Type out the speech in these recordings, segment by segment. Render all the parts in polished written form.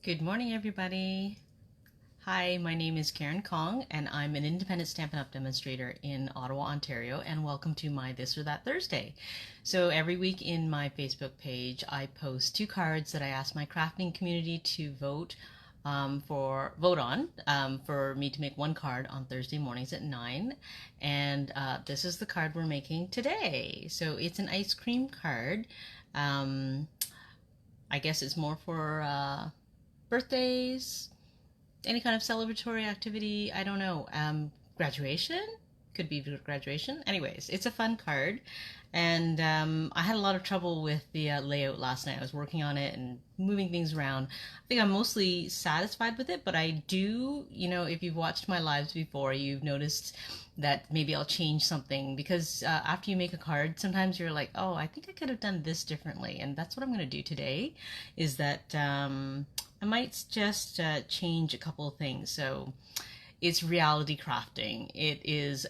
Good morning, everybody. Hi, my name is Karen Kong, and I'm an independent Stampin' Up! Demonstrator in Ottawa, Ontario, and welcome to my This or That Thursday. So every week in my Facebook page, I post 2 cards that I ask my crafting community to vote on for me to make 1 card on Thursday mornings at 9. And this is the card we're making today. So it's an ice cream card. I guess it's more for birthdays, any kind of celebratory activity. I don't know. Graduation? Could be graduation. Anyways, it's a fun card. And I had a lot of trouble with the layout last night. I was working on it and moving things around. I think I'm mostly satisfied with it, but I do, if you've watched my lives before, you've noticed that maybe I'll change something because after you make a card, sometimes you're like, oh, I think I could have done this differently. And that's what I'm going to do today, is that I might just change a couple of things. So it's reality crafting. It is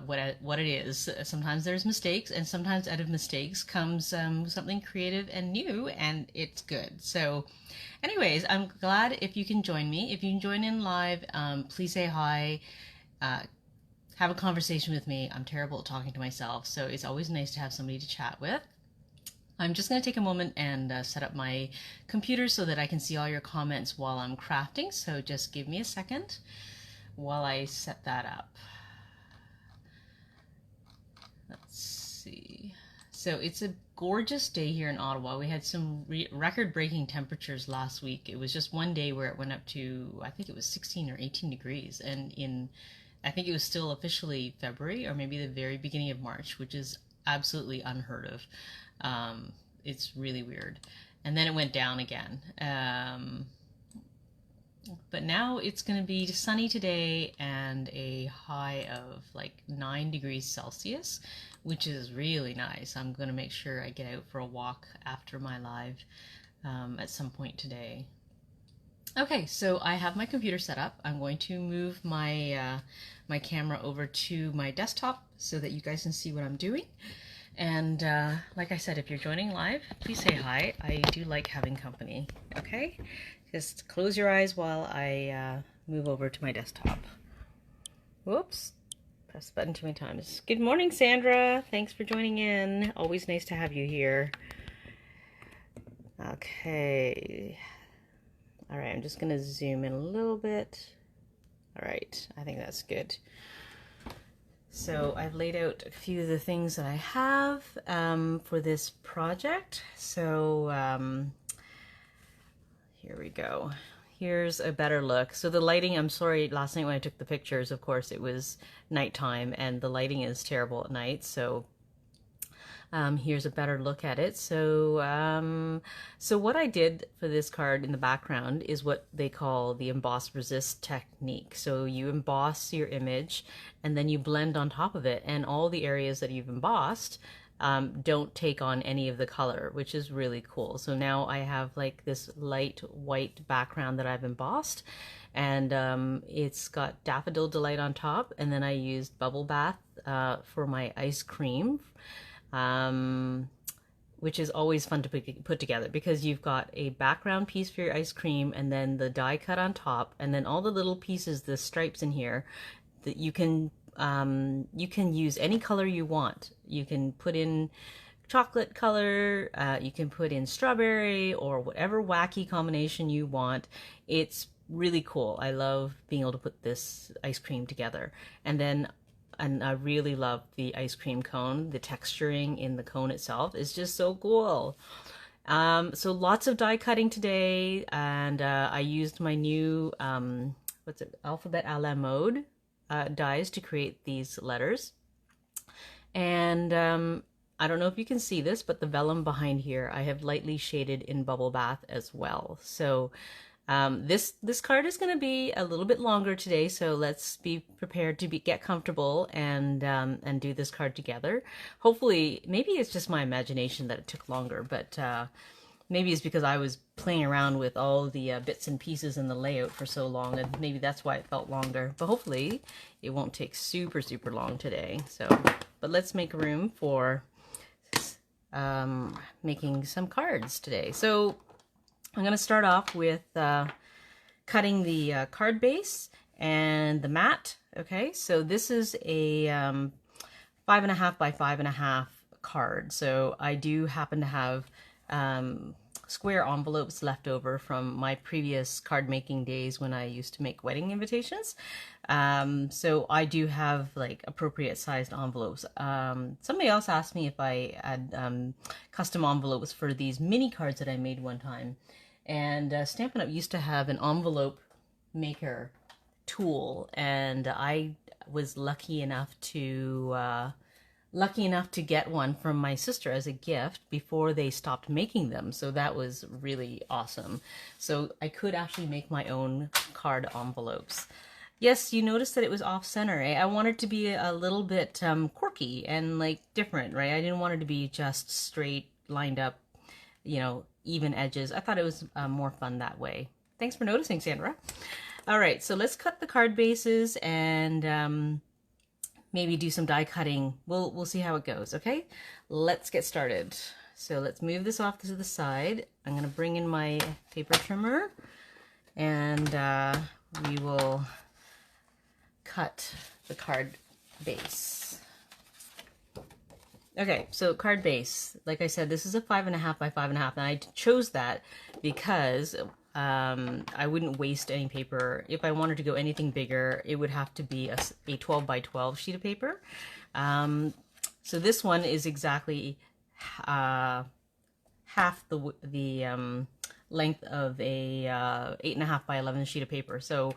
what it is. Sometimes there's mistakes, and sometimes out of mistakes comes something creative and new, and it's good. So anyways, I'm glad if you can join me. If you can join in live, please say hi. Have a conversation with me. I'm terrible at talking to myself, so it's always nice to have somebody to chat with. I'm just going to take a moment and set up my computer so that I can see all your comments while I'm crafting. So just give me a second while I set that up. Let's see. So it's a gorgeous day here in Ottawa. We had some record-breaking temperatures last week. It was just one day where it went up to, I think it was 16 or 18 degrees. And I think it was still officially February or maybe the very beginning of March, which is absolutely unheard of. It's really weird. And then it went down again. But now it's going to be sunny today and a high of like 9 degrees Celsius, which is really nice. I'm going to make sure I get out for a walk after my live at some point today. Okay, so I have my computer set up. I'm going to move my my camera over to my desktop so that you guys can see what I'm doing. And like I said, if you're joining live, please say hi. I do like having company, okay? Just close your eyes while I move over to my desktop. Whoops. Press the button too many times. Good morning, Sandra. Thanks for joining in. Always nice to have you here. Okay. All right, I'm just going to zoom in a little bit. All right, I think that's good. So I've laid out a few of the things that I have for this project. So here we go. Here's a better look. So the lighting, I'm sorry, last night when I took the pictures, of course, it was nighttime and the lighting is terrible at night. So here's a better look at it. So so what I did for this card in the background is what they call the emboss resist technique. So you emboss your image and then you blend on top of it, and all the areas that you've embossed don't take on any of the color, which is really cool. So now I have like this light white background that I've embossed, and it's got Daffodil Delight on top, and then I used Bubble Bath for my ice cream. Which is always fun to put together because you've got a background piece for your ice cream and then the die cut on top, and then all the little pieces, the stripes in here, that you can use any color you want. You can put in chocolate color, you can put in strawberry, or whatever wacky combination you want. It's really cool. I love being able to put this ice cream together. And I really love the ice cream cone. The texturing in the cone itself is just so cool. So lots of die cutting today, and I used my new, Alphabet a la mode dies to create these letters. And I don't know if you can see this, but the vellum behind here, I have lightly shaded in Bubble Bath as well. So this card is going to be a little bit longer today, so let's be prepared to get comfortable and do this card together. Hopefully, maybe it's just my imagination that it took longer, but maybe it's because I was playing around with all the bits and pieces in the layout for so long, and maybe that's why it felt longer. But hopefully, it won't take super long today. So, but let's make room for making some cards today. So I'm going to start off with cutting the card base and the mat. Okay, so this is a 5.5 by 5.5 card. So I do happen to have square envelopes left over from my previous card making days when I used to make wedding invitations. So I do have like appropriate sized envelopes. Somebody else asked me if I had custom envelopes for these mini cards that I made one time. And Stampin' Up! Used to have an envelope maker tool, and I was lucky enough to get one from my sister as a gift before they stopped making them. So that was really awesome. So I could actually make my own card envelopes. Yes, you noticed that it was off center. I wanted to be a little bit quirky and like different, right? I didn't want it to be just straight lined up, you know, even edges. I thought it was more fun that way. Thanks for noticing, Sandra. All right, so let's cut the card bases and maybe do some die cutting. We'll see how it goes, okay? Let's get started. So let's move this off to the side. I'm gonna bring in my paper trimmer and we will cut the card base. Okay, so card base, like I said, this is a 5.5 by 5.5, and I chose that because I wouldn't waste any paper. If I wanted to go anything bigger, it would have to be a 12 by 12 sheet of paper. So this one is exactly half the length of a 8.5 by 11 sheet of paper. So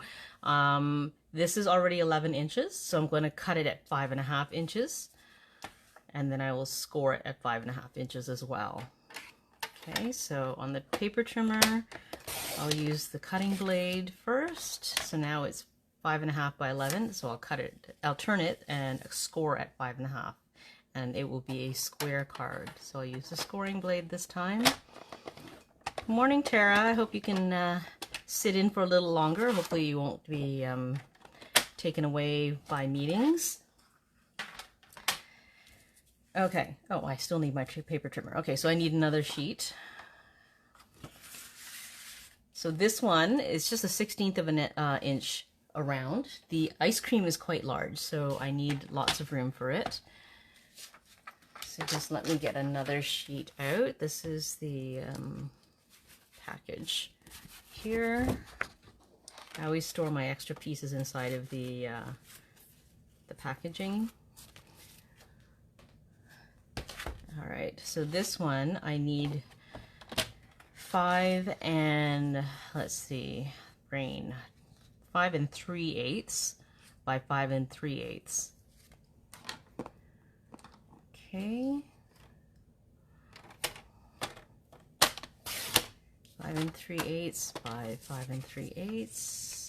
this is already 11 inches, so I'm going to cut it at 5.5 inches, and then I will score it at 5.5 inches as well. Okay, so on the paper trimmer, I'll use the cutting blade first. So now it's 5.5 by 11, so I'll turn it and score at 5.5, and it will be a square card. So I'll use the scoring blade this time. Morning, Tara. I hope you can sit in for a little longer. Hopefully you won't be taken away by meetings. Okay. Oh, I still need my paper trimmer. Okay, so I need another sheet. So this one is just a 1/16 of an inch around. The ice cream is quite large, so I need lots of room for it. So just let me get another sheet out. This is the package here. I always store my extra pieces inside of the packaging. All right, so this one I need 5 and, let's see, 5 3/8 by 5 3/8. Okay. 5 3/8 by 5 3/8.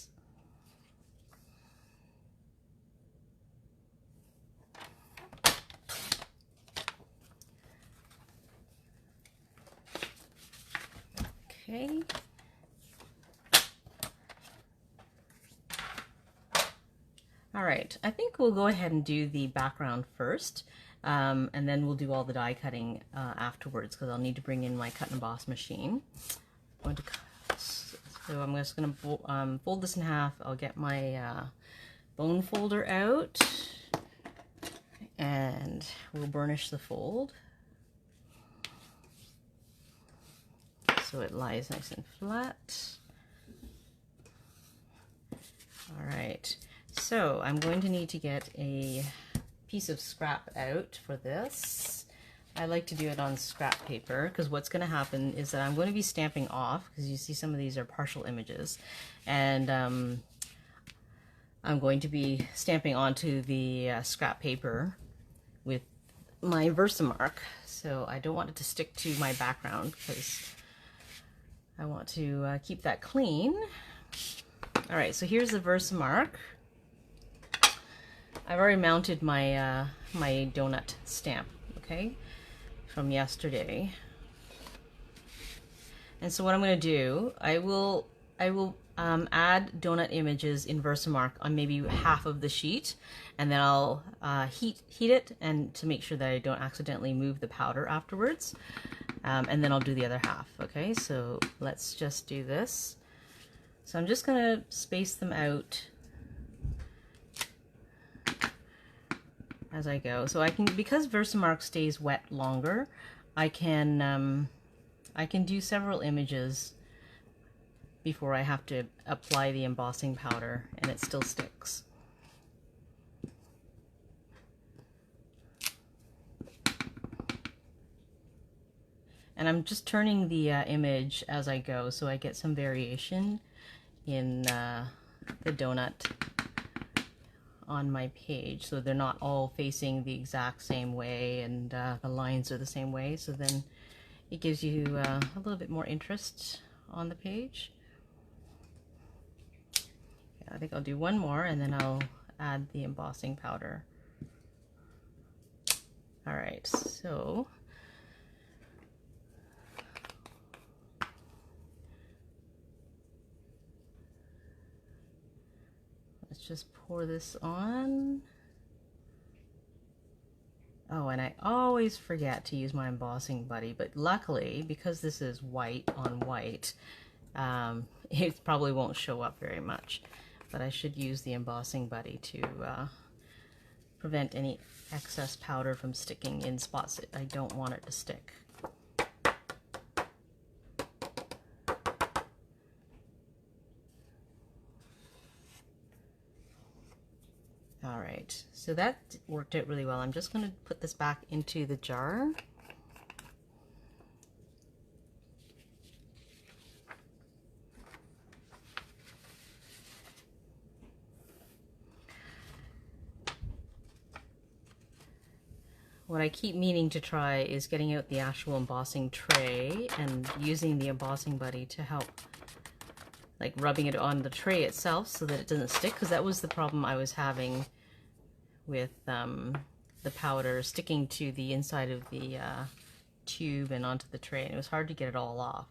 Okay. All right, I think we'll go ahead and do the background first, and then we'll do all the die cutting afterwards, because I'll need to bring in my cut and emboss machine. So I'm just going to fold this in half. I'll get my bone folder out, and we'll burnish the fold so it lies nice and flat. All right, so I'm going to need to get a piece of scrap out for this. I like to do it on scrap paper, because what's going to happen is that I'm going to be stamping off, because you see some of these are partial images, and I'm going to be stamping onto the scrap paper with my Versamark. So I don't want it to stick to my background, because I want to keep that clean. All right, so here's the Versamark. I've already mounted my my donut stamp, okay, from yesterday. And so what I'm going to do, I will add donut images in Versamark on maybe half of the sheet, and then I'll heat it, and to make sure that I don't accidentally move the powder afterwards, and then I'll do the other half. Okay, so let's just do this. So I'm just going to space them out as I go. So I can, because Versamark stays wet longer, I can do several images before I have to apply the embossing powder, and it still sticks. And I'm just turning the image as I go, so I get some variation in the donut on my page, so they're not all facing the exact same way, and the lines are the same way, so then it gives you a little bit more interest on the page. I think I'll do one more and then I'll add the embossing powder. All right, so let's just pour this on. Oh, and I always forget to use my embossing buddy, but luckily, because this is white on white, it probably won't show up very much. But I should use the embossing buddy to prevent any excess powder from sticking in spots that I don't want it to stick. All right, so that worked out really well. I'm just going to put this back into the jar. What I keep meaning to try is getting out the actual embossing tray and using the embossing buddy to help, like rubbing it on the tray itself so that it doesn't stick, because that was the problem I was having with the powder sticking to the inside of the tube and onto the tray, and it was hard to get it all off.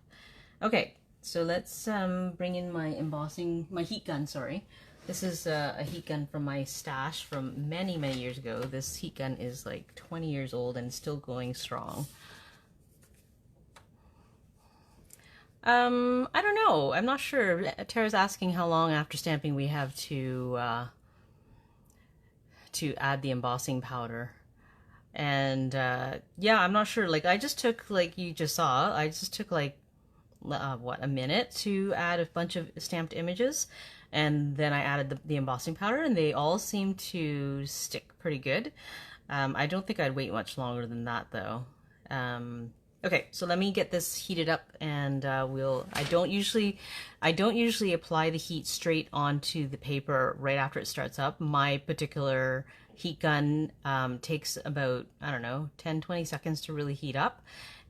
Okay, so let's bring in my heat gun, sorry. This is a heat gun from my stash from many, many years ago. This heat gun is like 20 years old and still going strong. I don't know. I'm not sure. Tara's asking how long after stamping we have to add the embossing powder. And yeah, I'm not sure. Like I just took, like you just saw, I just took like, what, a minute to add a bunch of stamped images. And then I added the embossing powder, and they all seem to stick pretty good. I don't think I'd wait much longer than that though. Okay, so let me get this heated up, and I don't usually apply the heat straight onto the paper right after it starts up. My particular heat gun takes about, I don't know, 10-20 seconds to really heat up.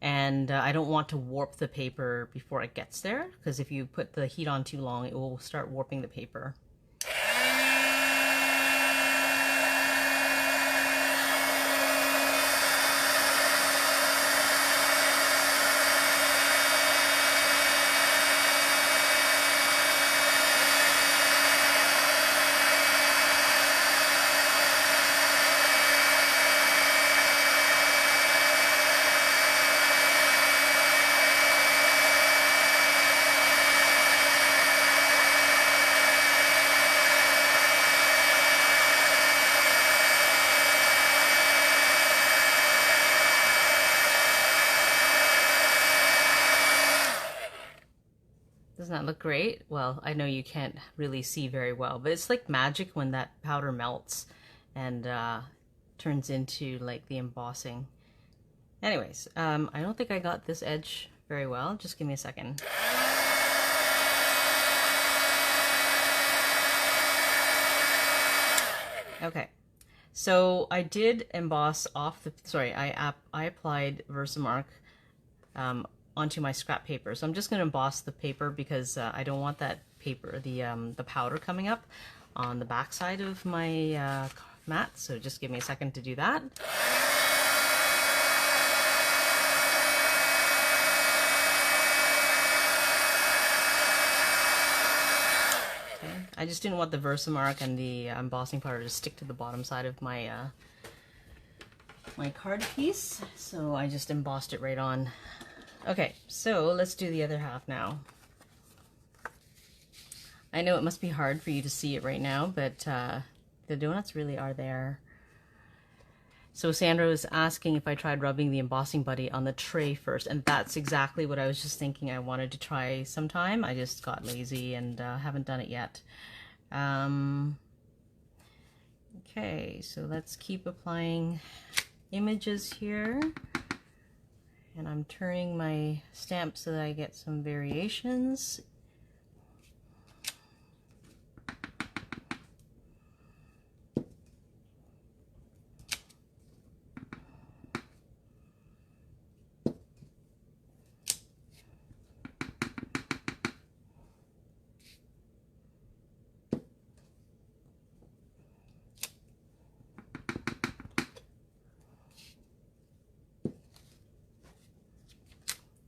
And I don't want to warp the paper before it gets there, because if you put the heat on too long, it will start warping the paper. Doesn't that look great? Well, I know you can't really see very well, but it's like magic when that powder melts and turns into like the embossing. Anyways, I don't think I got this edge very well. Just give me a second. Okay, so I did emboss off the, sorry, I applied Versamark onto my scrap paper. So I'm just going to emboss the paper because I don't want that paper, the powder coming up on the back side of my mat. So just give me a second to do that. Okay. I just didn't want the Versamark and the embossing powder to stick to the bottom side of my my card piece, so I just embossed it right on. Okay, so let's do the other half now. I know it must be hard for you to see it right now, but the donuts really are there. So Sandra was asking if I tried rubbing the embossing buddy on the tray first, and that's exactly what I was just thinking I wanted to try sometime. I just got lazy and haven't done it yet. Okay, so let's keep applying images here. And I'm turning my stamp so that I get some variations.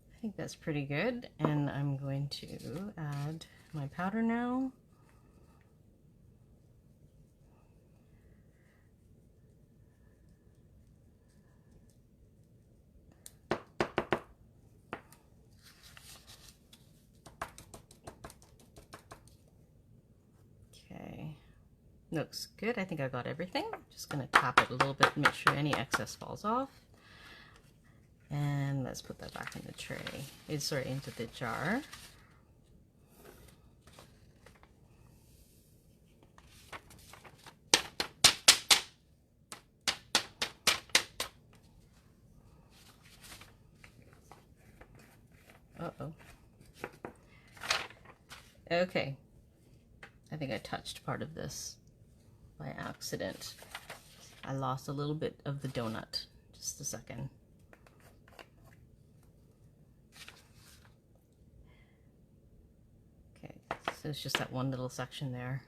I think that's pretty good, and I'm going to add my powder now. Okay, looks good. I think I got everything. Just gonna tap it a little bit to make sure any excess falls off. And let's put that back in the tray. Sorry, into the jar. Uh-oh. Okay. I think I touched part of this by accident. I lost a little bit of the donut. Just a second. So it's just that one little section there.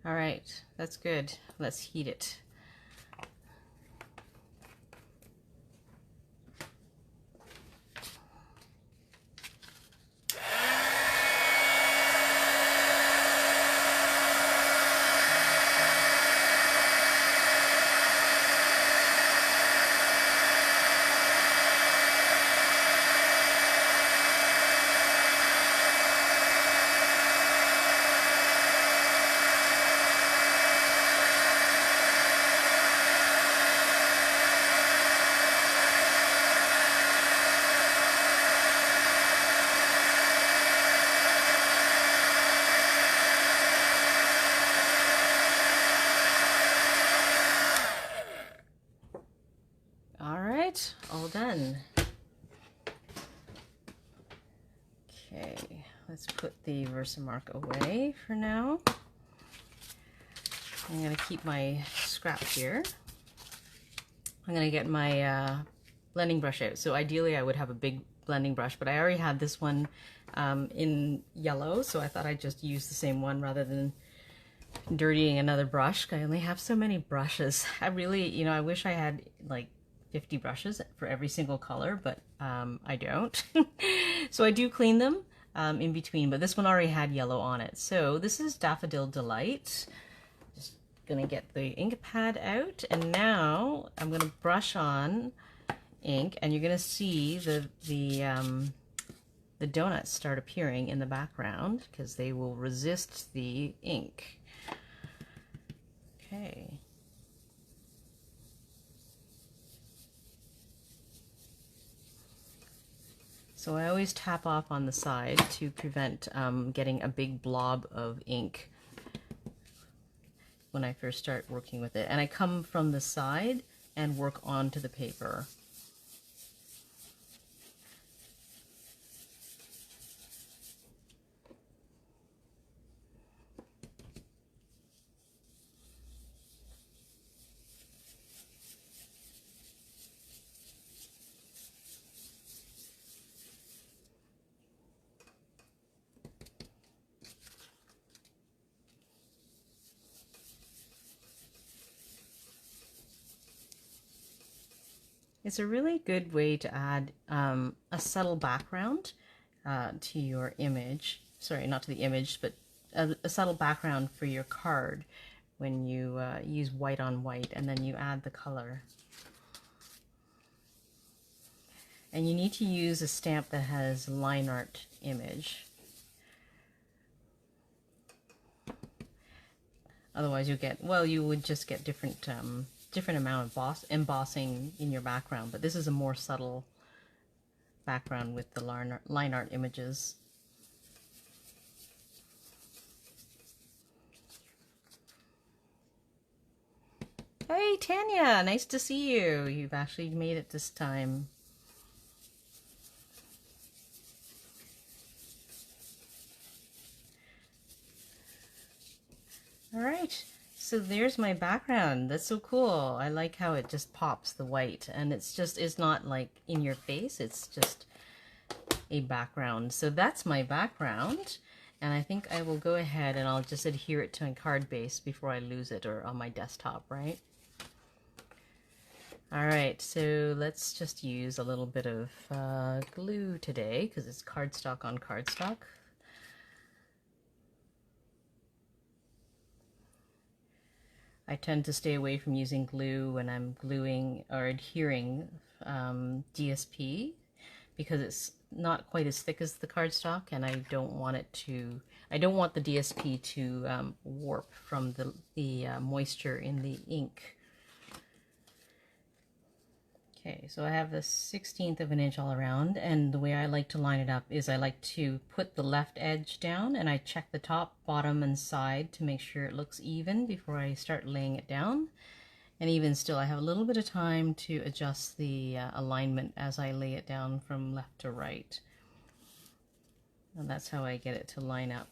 All right, that's good. Let's heat it. All done. Okay, let's put the Versamark away for now. I'm going to keep my scrap here. I'm going to get my blending brush out. So ideally I would have a big blending brush, but I already had this one in yellow, so I thought I'd just use the same one rather than dirtying another brush. I only have so many brushes. I really, you know, I wish I had like 50 brushes for every single color, but I don't. So I do clean them in between, but this one already had yellow on it. So this is Daffodil Delight. Just gonna get the ink pad out, and now I'm gonna brush on ink, and you're gonna see the donuts start appearing in the background because they will resist the ink. Okay. So I always tap off on the side to prevent getting a big blob of ink when I first start working with it. And I come from the side and work onto the paper. It's a really good way to add a subtle background to your image. Sorry, not to the image, but a subtle background for your card when you use white on white and then you add the color. And you need to use a stamp that has line art image. Otherwise you'll get, well, you would just get different amount of embossing in your background, but this is a more subtle background with the line art images. Hey Tanya, nice to see you. You've actually made it this time. All right, so there's my background. That's so cool. I like how it just pops the white, and it's not like in your face, it's just a background. So that's my background, and I think I will go ahead and I'll just adhere it to my card base before I lose it, or on my desktop, right? All right, so let's just use a little bit of glue today because it's cardstock on cardstock. I tend to stay away from using glue when I'm gluing or adhering DSP because it's not quite as thick as the cardstock, and I don't want the DSP to warp from the moisture in the ink. Okay, so I have the 1/16 of an inch all around, and the way I like to line it up is I like to put the left edge down and I check the top, bottom, and side to make sure it looks even before I start laying it down. And even still, I have a little bit of time to adjust the alignment as I lay it down from left to right. And that's how I get it to line up.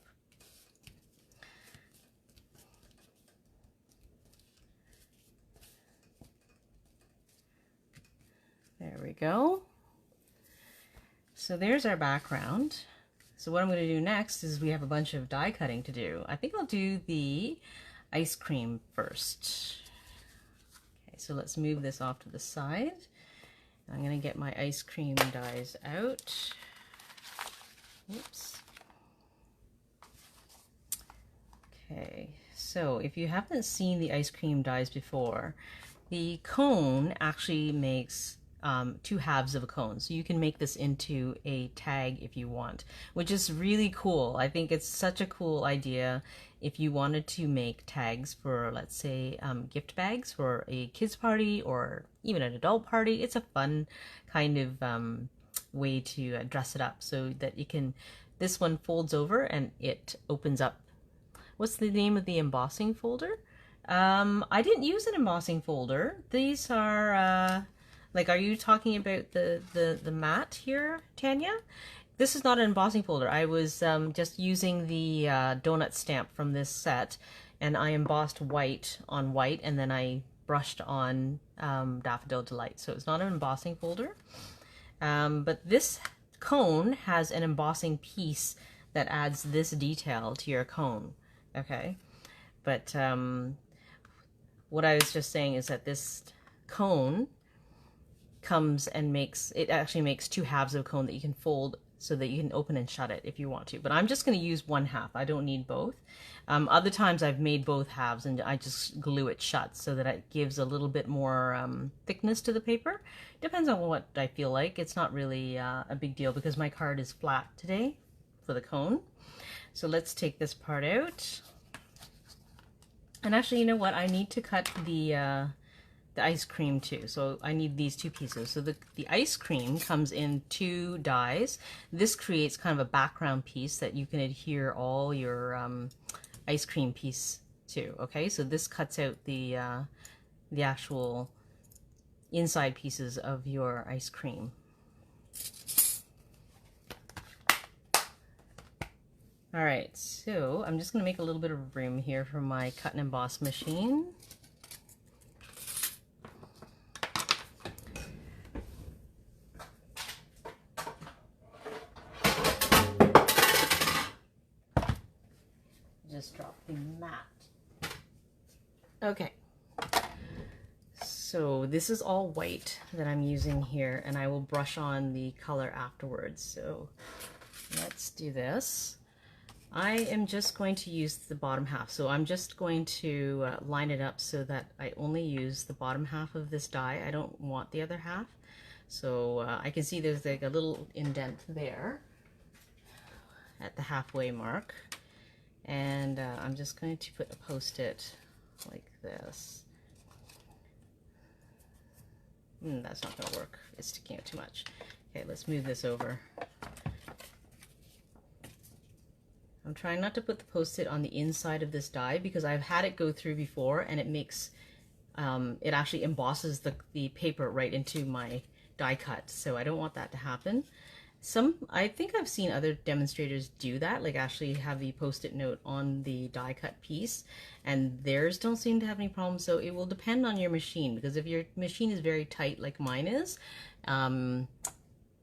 There we go. So there's our background. So what I'm going to do next is we have a bunch of die cutting to do. I think I'll do the ice cream first. Okay, so let's move this off to the side. I'm going to get my ice cream dies out. Oops. Okay, so if you haven't seen the ice cream dies before, the cone actually makes 2 halves of a cone, so you can make this into a tag if you want, which is really cool. I think it's such a cool idea if you wanted to make tags for, let's say, gift bags for a kids party or even an adult party. It's a fun kind of way to dress it up so that you can, this one folds over and it opens up. What's the name of the embossing folder? I didn't use an embossing folder. These are like, are you talking about the mat here, Tanya? This is not an embossing folder. I was just using the donut stamp from this set, and I embossed white on white, and then I brushed on Daffodil Delight. So it's not an embossing folder. But this cone has an embossing piece that adds this detail to your cone. Okay, but what I was just saying is that this cone comes and actually makes 2 halves of a cone that you can fold so that you can open and shut it if you want to. But I'm just going to use 1 half. I don't need both. Other times I've made both halves and I just glue it shut so that it gives a little bit more thickness to the paper. Depends on what I feel like. It's not really a big deal because my card is flat today for the cone. So let's take this part out. And actually, you know what? I need to cut the ice cream too. So I need these 2 pieces. So the ice cream comes in 2 dies. This creates kind of a background piece that you can adhere all your ice cream piece to. Okay, so this cuts out the actual inside pieces of your ice cream. All right, so I'm just going to make a little bit of room here for my cut and emboss machine. Just drop the mat. Okay, so this is all white that I'm using here, and I will brush on the color afterwards. So let's do this. I am just going to use the bottom half. So I'm just going to line it up so that I only use the bottom half of this die. I don't want the other half. So I can see there's like a little indent there at the halfway mark. And I'm just going to put a post-it like this. That's not going to work. It's sticking out too much. Okay, let's move this over. I'm trying not to put the post-it on the inside of this die because I've had it go through before and it makes, it actually embosses the paper right into my die cut. So I don't want that to happen. I think I've seen other demonstrators do that, like actually have the post-it note on the die cut piece, and theirs don't seem to have any problems. So it will depend on your machine, because if your machine is very tight like mine is,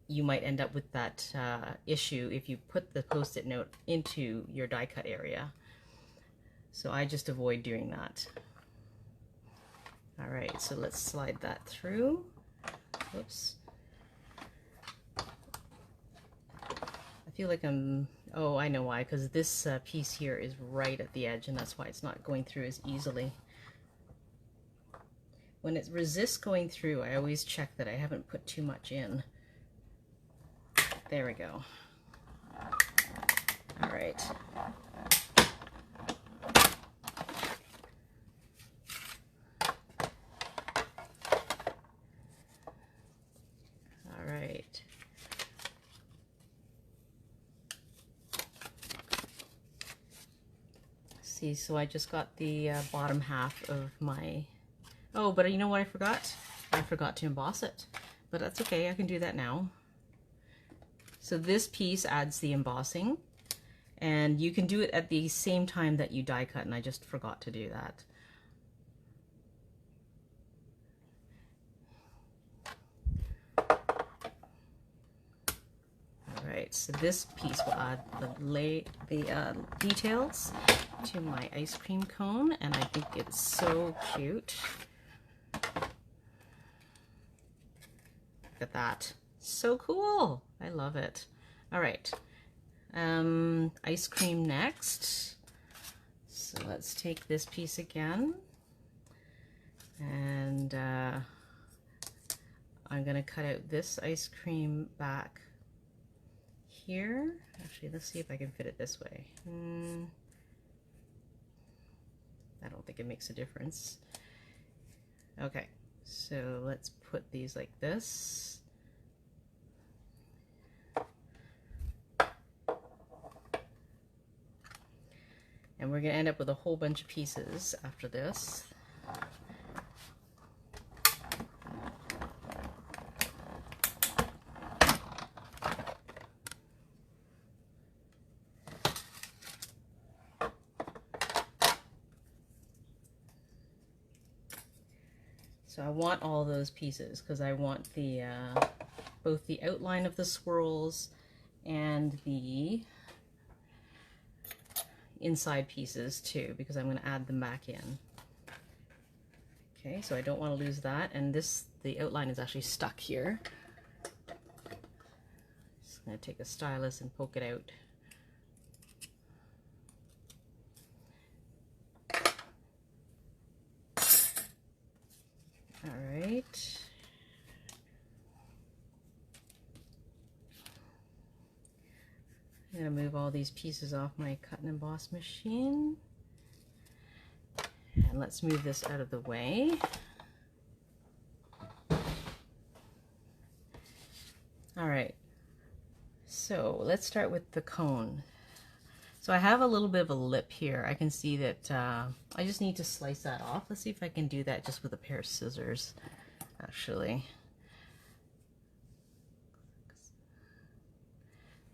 you might end up with that issue if you put the post-it note into your die cut area. So I just avoid doing that. All right, so let's slide that through. Whoops. I feel like oh, I know why, because this piece here is right at the edge, and that's why it's not going through as easily. When it resists going through, I always check that I haven't put too much in. There we go. All right. All right. See, so I just got the bottom half of my, oh, but you know what I forgot? I forgot to emboss it, but that's okay, I can do that now. So this piece adds the embossing, and you can do it at the same time that you die cut, and I just forgot to do that. Alright, so this piece will add the details to my ice cream cone, and I think it's so cute. Look at that. So cool. I love it. All right. Ice cream next. So let's take this piece again. And I'm going to cut out this ice cream back here. Actually, let's see if I can fit it this way. I don't think it makes a difference. Okay, so let's put these like this. And we're going to end up with a whole bunch of pieces after this. So I want all those pieces because I want the both the outline of the swirls and the inside pieces too, because I'm going to add them back in. Okay, so I don't want to lose that, and the outline is actually stuck here. Just going to take a stylus and poke it out. All right. I'm going to move all these pieces off my cut and emboss machine. And let's move this out of the way. All right. So let's start with the cone. So I have a little bit of a lip here. I can see that I just need to slice that off. Let's see if I can do that just with a pair of scissors, actually.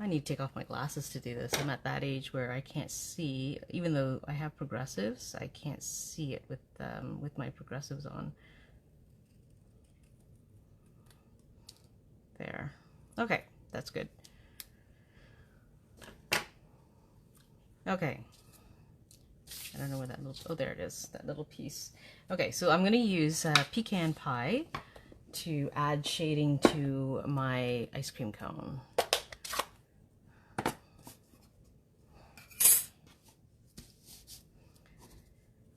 I need to take off my glasses to do this. I'm at that age where I can't see, even though I have progressives, I can't see it with my progressives on. There. Okay, that's good. Okay. I don't know where that little, oh, there it is, that little piece. Okay, so I'm going to use pecan pie to add shading to my ice cream cone.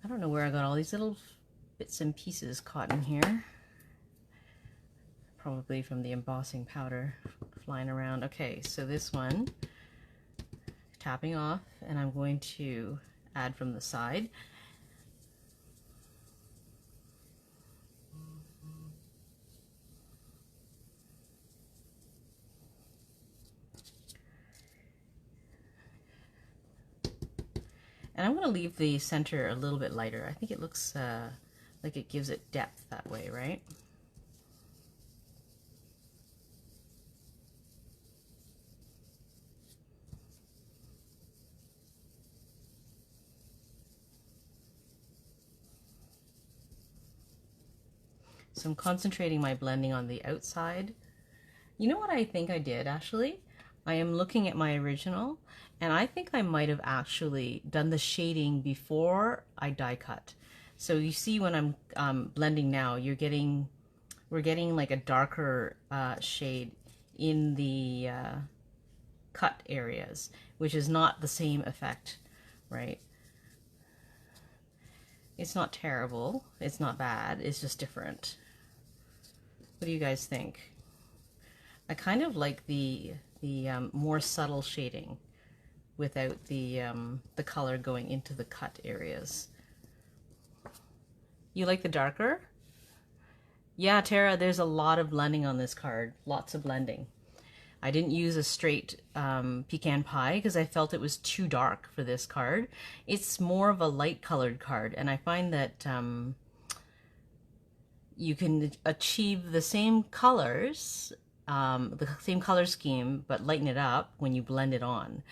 I don't know where I got all these little bits and pieces caught in here. probably from the embossing powder flying around. Okay, so this one, tapping off, and I'm going to add from the side. And I'm going to leave the center a little bit lighter. I think it looks like it gives it depth that way, right? So I'm concentrating my blending on the outside. You know what I think I did actually? I am looking at my original, and I think I might have actually done the shading before I die cut. So you see when I'm blending now, we're getting like a darker shade in the cut areas, which is not the same effect, right? It's not terrible, it's not bad, it's just different. What do you guys think? I kind of like the more subtle shading without the color going into the cut areas. You like the darker? Yeah, Tara, there's a lot of blending on this card, lots of blending. I didn't use a straight pecan pie because I felt it was too dark for this card. It's more of a light colored card, and I find that you can achieve the same colors, the same color scheme, but lighten it up when you blend it on.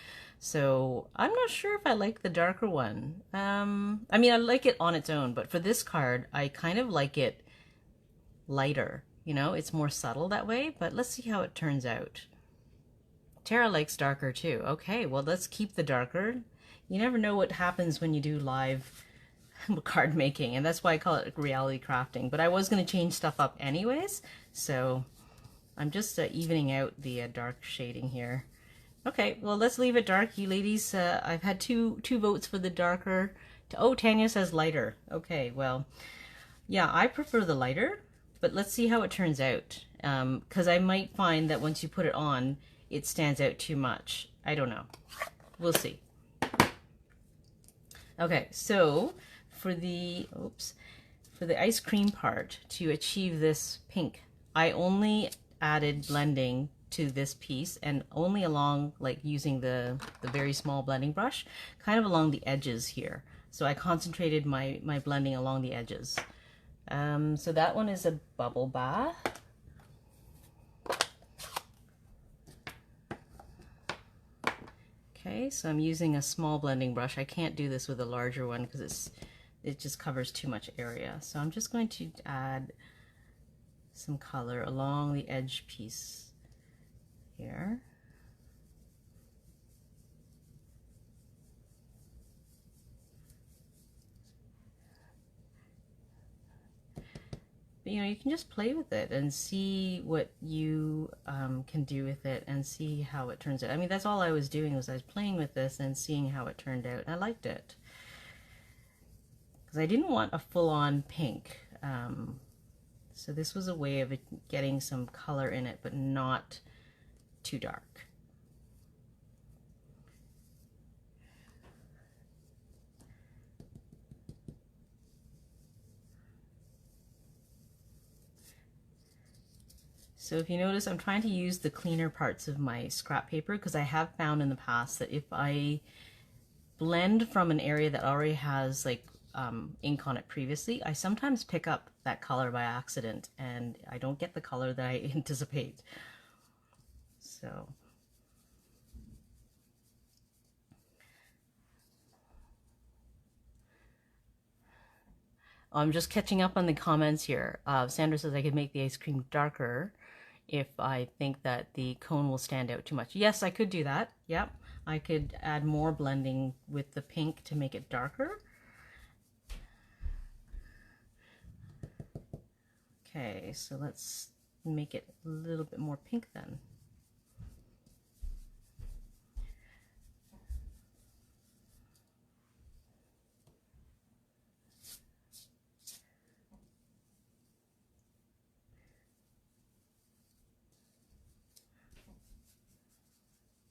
So I'm not sure if I like the darker one. I mean, I like it on its own, but for this card, I kind of like it lighter. You know, it's more subtle that way, but let's see how it turns out. Tara likes darker too. Okay, well, let's keep the darker. You never know what happens when you do live card making, and that's why I call it reality crafting. But I was going to change stuff up anyways, so I'm just evening out the dark shading here. Okay, well, let's leave it dark, you ladies. I've had two votes for the darker. Oh, Tanya says lighter. Okay, well, yeah, I prefer the lighter, but let's see how it turns out. Because I might find that once you put it on, it stands out too much. I don't know. We'll see. Okay, so for the ice cream part, to achieve this pink, I only added blending to this piece, and only along, like, using the very small blending brush, kind of along the edges here. So I concentrated my blending along the edges. So that one is a bubble bath. Okay, so I'm using a small blending brush. I can't do this with a larger one because it just covers too much area. So I'm just going to add some color along the edge piece here. But, you know, you can just play with it and see what you can do with it and see how it turns out. I mean, that's all I was doing, was I was playing with this and seeing how it turned out. I liked it because I didn't want a full-on pink. So this was a way of getting some color in it, but not too dark. So if you notice, I'm trying to use the cleaner parts of my scrap paper because I have found in the past that if I blend from an area that already has like ink on it previously, I sometimes pick up that color by accident and I don't get the color that I anticipate. So I'm just catching up on the comments here. Sandra says I could make the ice cream darker if I think that the cone will stand out too much. Yes, I could do that. Yep. I could add more blending with the pink to make it darker. Okay, so let's make it a little bit more pink then.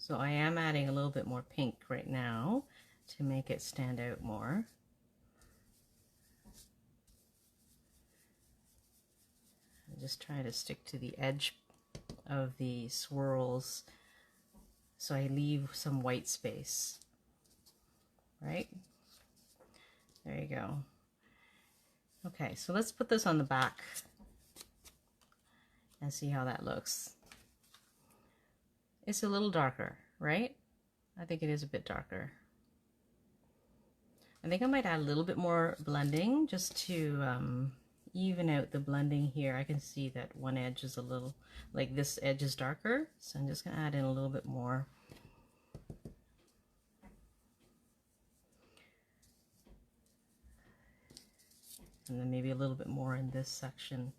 So I am adding a little bit more pink right now to make it stand out more. I'm just trying to stick to the edge of the swirls so I leave some white space, right? There you go. Okay, so let's put this on the back and see how that looks. It's a little darker, right? I think it is a bit darker. I think I might add a little bit more blending just to even out the blending here. I can see that one edge is a little, like this edge is darker, so I'm just going to add in a little bit more. And then maybe a little bit more in this section.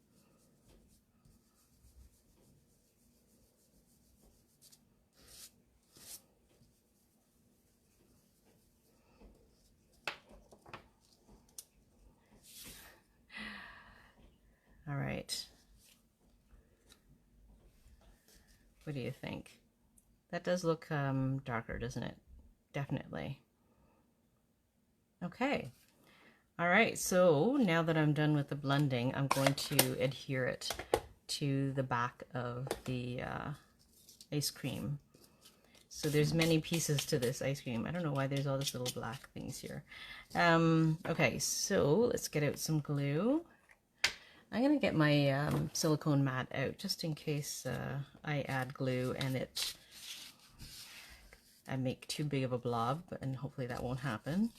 All right. What do you think? That does look darker, doesn't it? Definitely. Okay. All right, so now that I'm done with the blending, I'm going to adhere it to the back of the ice cream. So there's many pieces to this ice cream. I don't know why there's all these little black things here. Okay, so let's get out some glue. I'm going to get my silicone mat out just in case I add glue and I make too big of a blob, and hopefully that won't happen.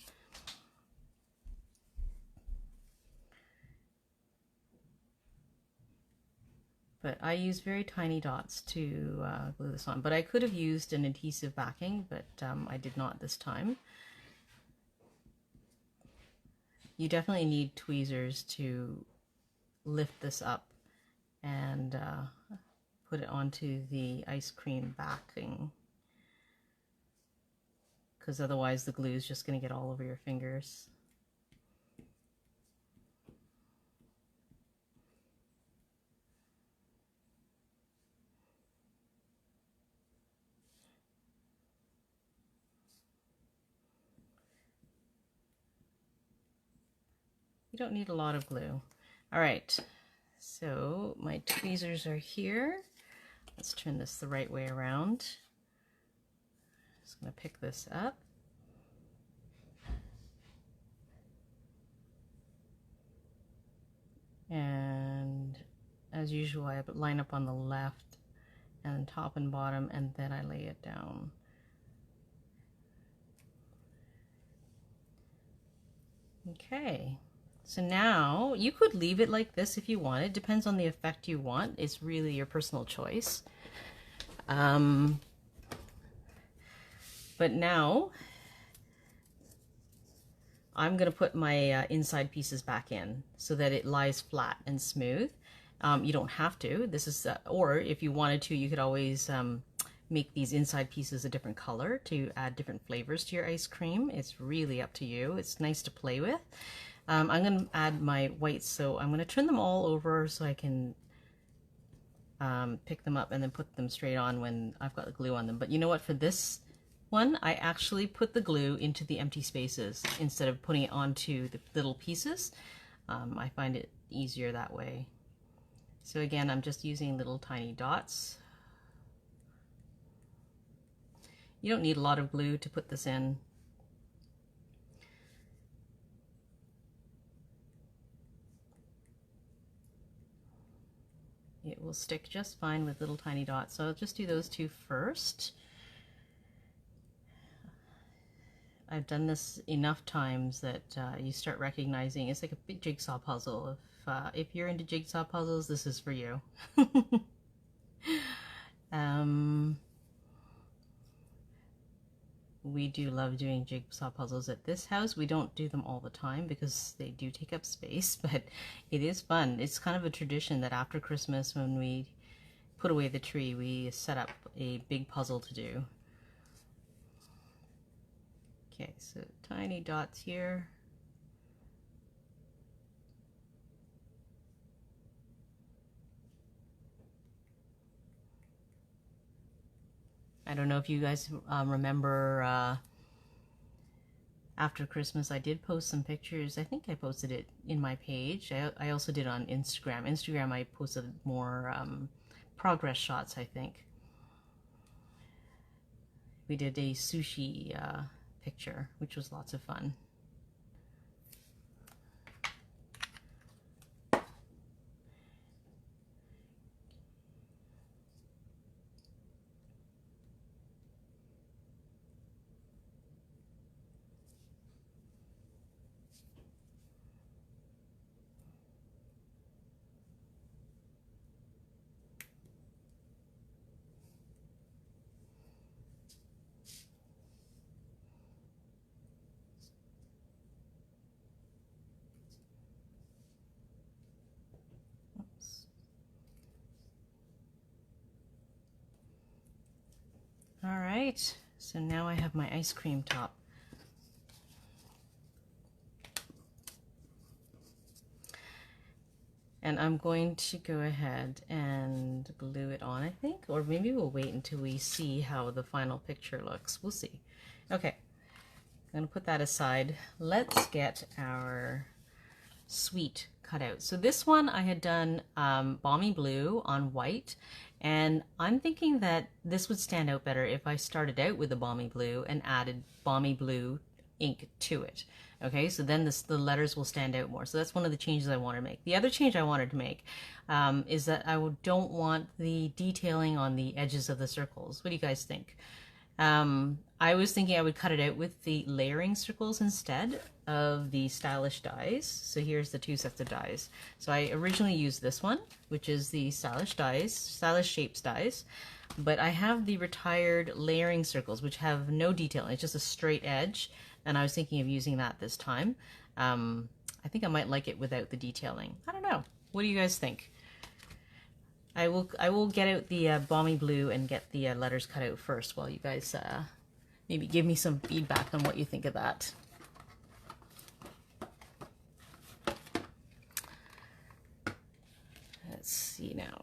But I use very tiny dots to glue this on. But I could have used an adhesive backing, but I did not this time. You definitely need tweezers to lift this up and put it onto the ice cream backing, because otherwise the glue is just going to get all over your fingers. You don't need a lot of glue. All right, so my tweezers are here. Let's turn this the right way around. Just going to pick this up. And as usual, I line up on the left and top and bottom, and then I lay it down. Okay. So now you could leave it like this if you want. It depends on the effect you want. It's really your personal choice. But now I'm going to put my inside pieces back in so that it lies flat and smooth. You don't have to. This is, or if you wanted to, you could always make these inside pieces a different color to add different flavors to your ice cream. It's really up to you. It's nice to play with. I'm going to add my whites, so I'm going to turn them all over so I can pick them up and then put them straight on when I've got the glue on them. But you know what, for this one, I actually put the glue into the empty spaces instead of putting it onto the little pieces. I find it easier that way. So again, I'm just using little tiny dots. You don't need a lot of glue to put this in. It will stick just fine with little tiny dots. So I'll just do those two first. I've done this enough times that you start recognizing it's like a big jigsaw puzzle. If you're into jigsaw puzzles, this is for you. We do love doing jigsaw puzzles at this house. We don't do them all the time because they do take up space, but it is fun. It's kind of a tradition that after Christmas, when we put away the tree, we set up a big puzzle to do. Okay, so tiny dots here. I don't know if you guys remember after Christmas I did post some pictures. I think I posted it in my page. I also did on Instagram. Instagram I posted more progress shots, I think. We did a sushi picture, which was lots of fun. All right, so now I have my ice cream top. And I'm going to go ahead and glue it on, I think, or maybe we'll wait until we see how the final picture looks. We'll see. Okay, I'm gonna put that aside. Let's get our sweet cut out. So this one I had done Balmy Blue on white, and I'm thinking that this would stand out better if I started out with the Balmy Blue and added Balmy Blue ink to it. Okay, so then the letters will stand out more. So that's one of the changes I want to make. The other change I wanted to make is that I don't want the detailing on the edges of the circles. What do you guys think? I was thinking I would cut it out with the layering circles instead of the stylish dies. So here's the 2 sets of dies. So I originally used this one, which is the stylish dies, stylish shapes dies, but I have the retired layering circles, which have no detailing. It's just a straight edge, and I was thinking of using that this time. I think I might like it without the detailing. I don't know. What do you guys think? I will get out the Balmy Blue and get the letters cut out first while you guys maybe give me some feedback on what you think of that. Let's see now.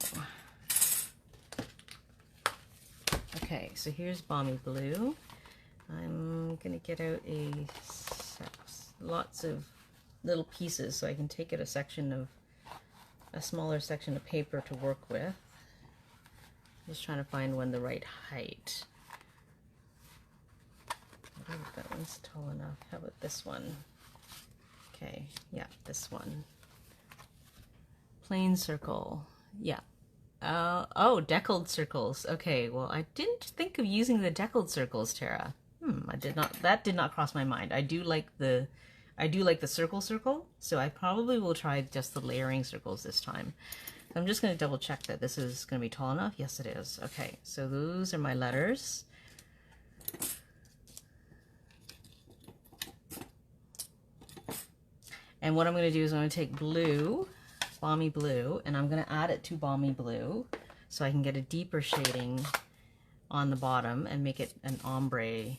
Okay, so here's Balmy Blue. I'm gonna get out lots of little pieces so I can take out a smaller section of paper to work with. Just trying to find one the right height. I don't think that one's tall enough. How about this one? Okay, yeah, this one. Plain circle, yeah. Oh, deckled circles. Okay, well, I didn't think of using the deckled circles, Tara. That did not cross my mind. I do like the circle, so I probably will try just the layering circles this time. I'm just going to double check that this is going to be tall enough. Yes, it is. Okay, so those are my letters. And what I'm going to do is I'm going to take blue, Balmy Blue, and I'm going to add it to Balmy Blue so I can get a deeper shading on the bottom and make it an ombre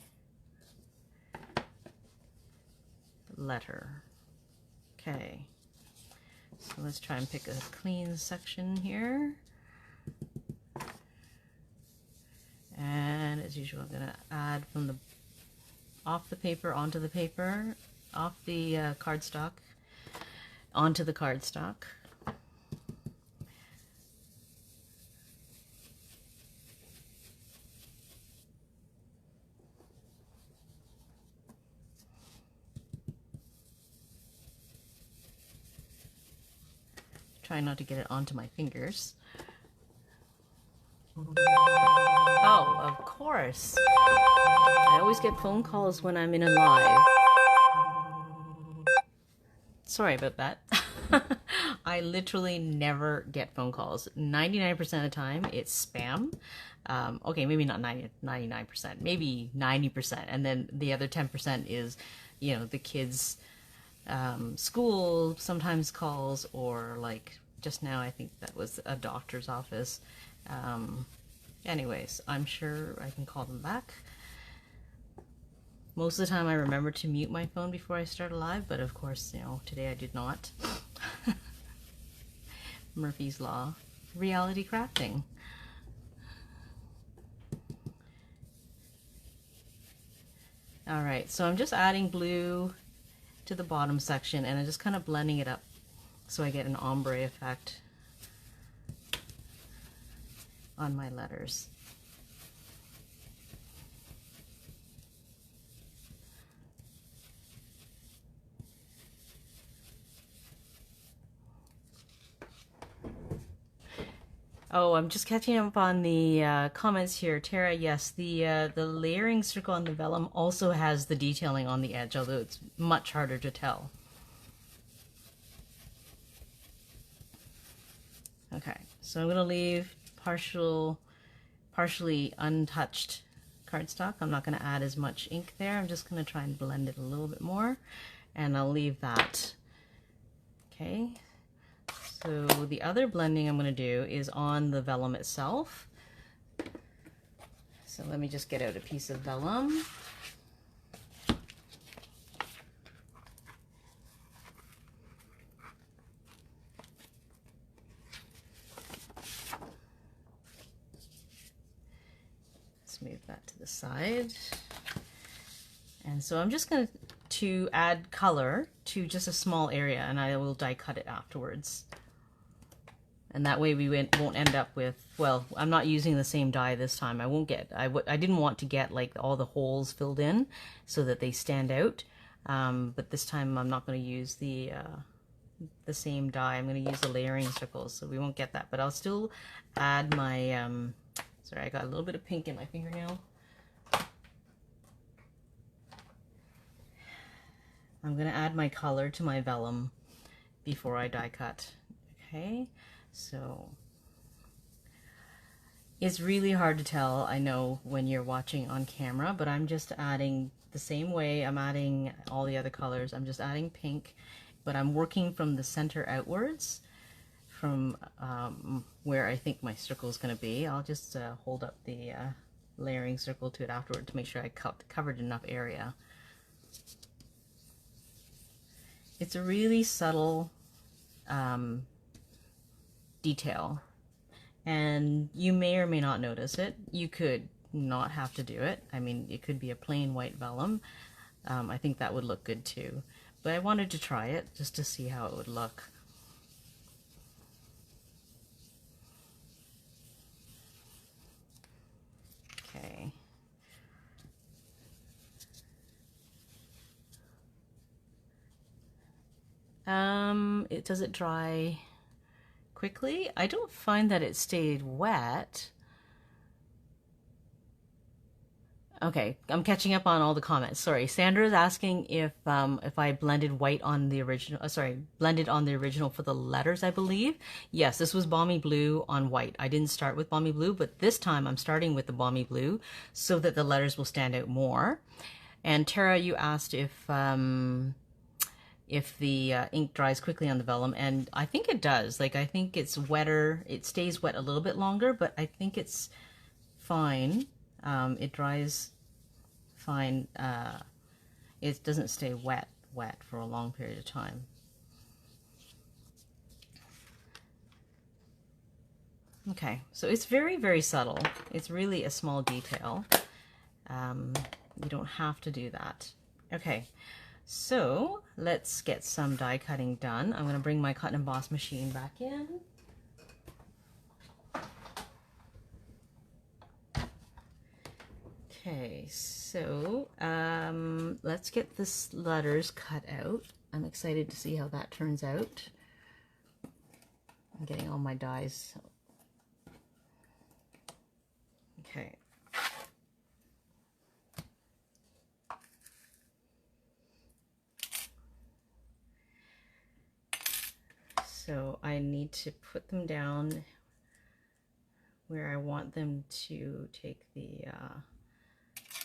letter. Okay, so let's try and pick a clean section here. And as usual, I'm going to add from off the paper onto the paper, off the cardstock onto the cardstock. Try not to get it onto my fingers. Oh, of course. I always get phone calls when I'm in a live. Sorry about that. I literally never get phone calls. 99% of the time, it's spam. Okay, maybe not 99%, maybe 90%. And then the other 10% is, you know, the kids' school sometimes calls, or like just now, I think that was a doctor's office. Anyways, I'm sure I can call them back. Most of the time I remember to mute my phone before I start a live, but of course, you know, today I did not. Murphy's Law. Reality crafting. All right, so I'm just adding blue to the bottom section and I'm just kind of blending it up so I get an ombre effect on my letters. Oh, I'm just catching up on the comments here. Tara, yes, the layering circle on the vellum also has the detailing on the edge, although it's much harder to tell. Okay, so I'm going to leave partially untouched cardstock. I'm not going to add as much ink there. I'm just going to try and blend it a little bit more, and I'll leave that. Okay. So the other blending I'm going to do is on the vellum itself. So let me just get out a piece of vellum. Let's move that to the side. And so I'm just going to add color to just a small area, and I will die cut it afterwards. And that way we won't end up with, well, I'm not using the same dye this time. I didn't want to get like all the holes filled in so that they stand out. But this time I'm not going to use the same dye. I'm going to use the layering circles, so we won't get that. But I'll still add my, sorry, I got a little bit of pink in my fingernail. I'm going to add my color to my vellum before I die cut. Okay. So it's really hard to tell, I know, when you're watching on camera, but I'm just adding the same way I'm adding all the other colors. I'm just adding pink, but I'm working from the center outwards, from where I think my circle is going to be. I'll just hold up the layering circle to it afterward to make sure I covered enough area. It's a really subtle detail, and you may or may not notice it. You could not have to do it. I mean, it could be a plain white vellum. I think that would look good too, but I wanted to try it just to see how it would look. Okay. Does it dry quickly? I don't find that it stayed wet. Okay, I'm catching up on all the comments. Sorry, Sandra is asking if I blended white on the original. Blended on the original for the letters, I believe. Yes, this was Balmy Blue on white. I didn't start with Balmy Blue, but this time I'm starting with the Balmy Blue so that the letters will stand out more. And Tara, you asked if the ink dries quickly on the vellum, and I think it does. Like, I think it's wetter. It stays wet a little bit longer, but I think it's fine. It dries fine. It doesn't stay wet for a long period of time. Okay, so it's very, very subtle. It's really a small detail. You don't have to do that. Okay. So let's get some die cutting done. I'm going to bring my cut and emboss machine back in. Okay, so let's get this letters cut out. I'm excited to see how that turns out. I'm getting all my dies. Okay. So I need to put them down where I want them to take the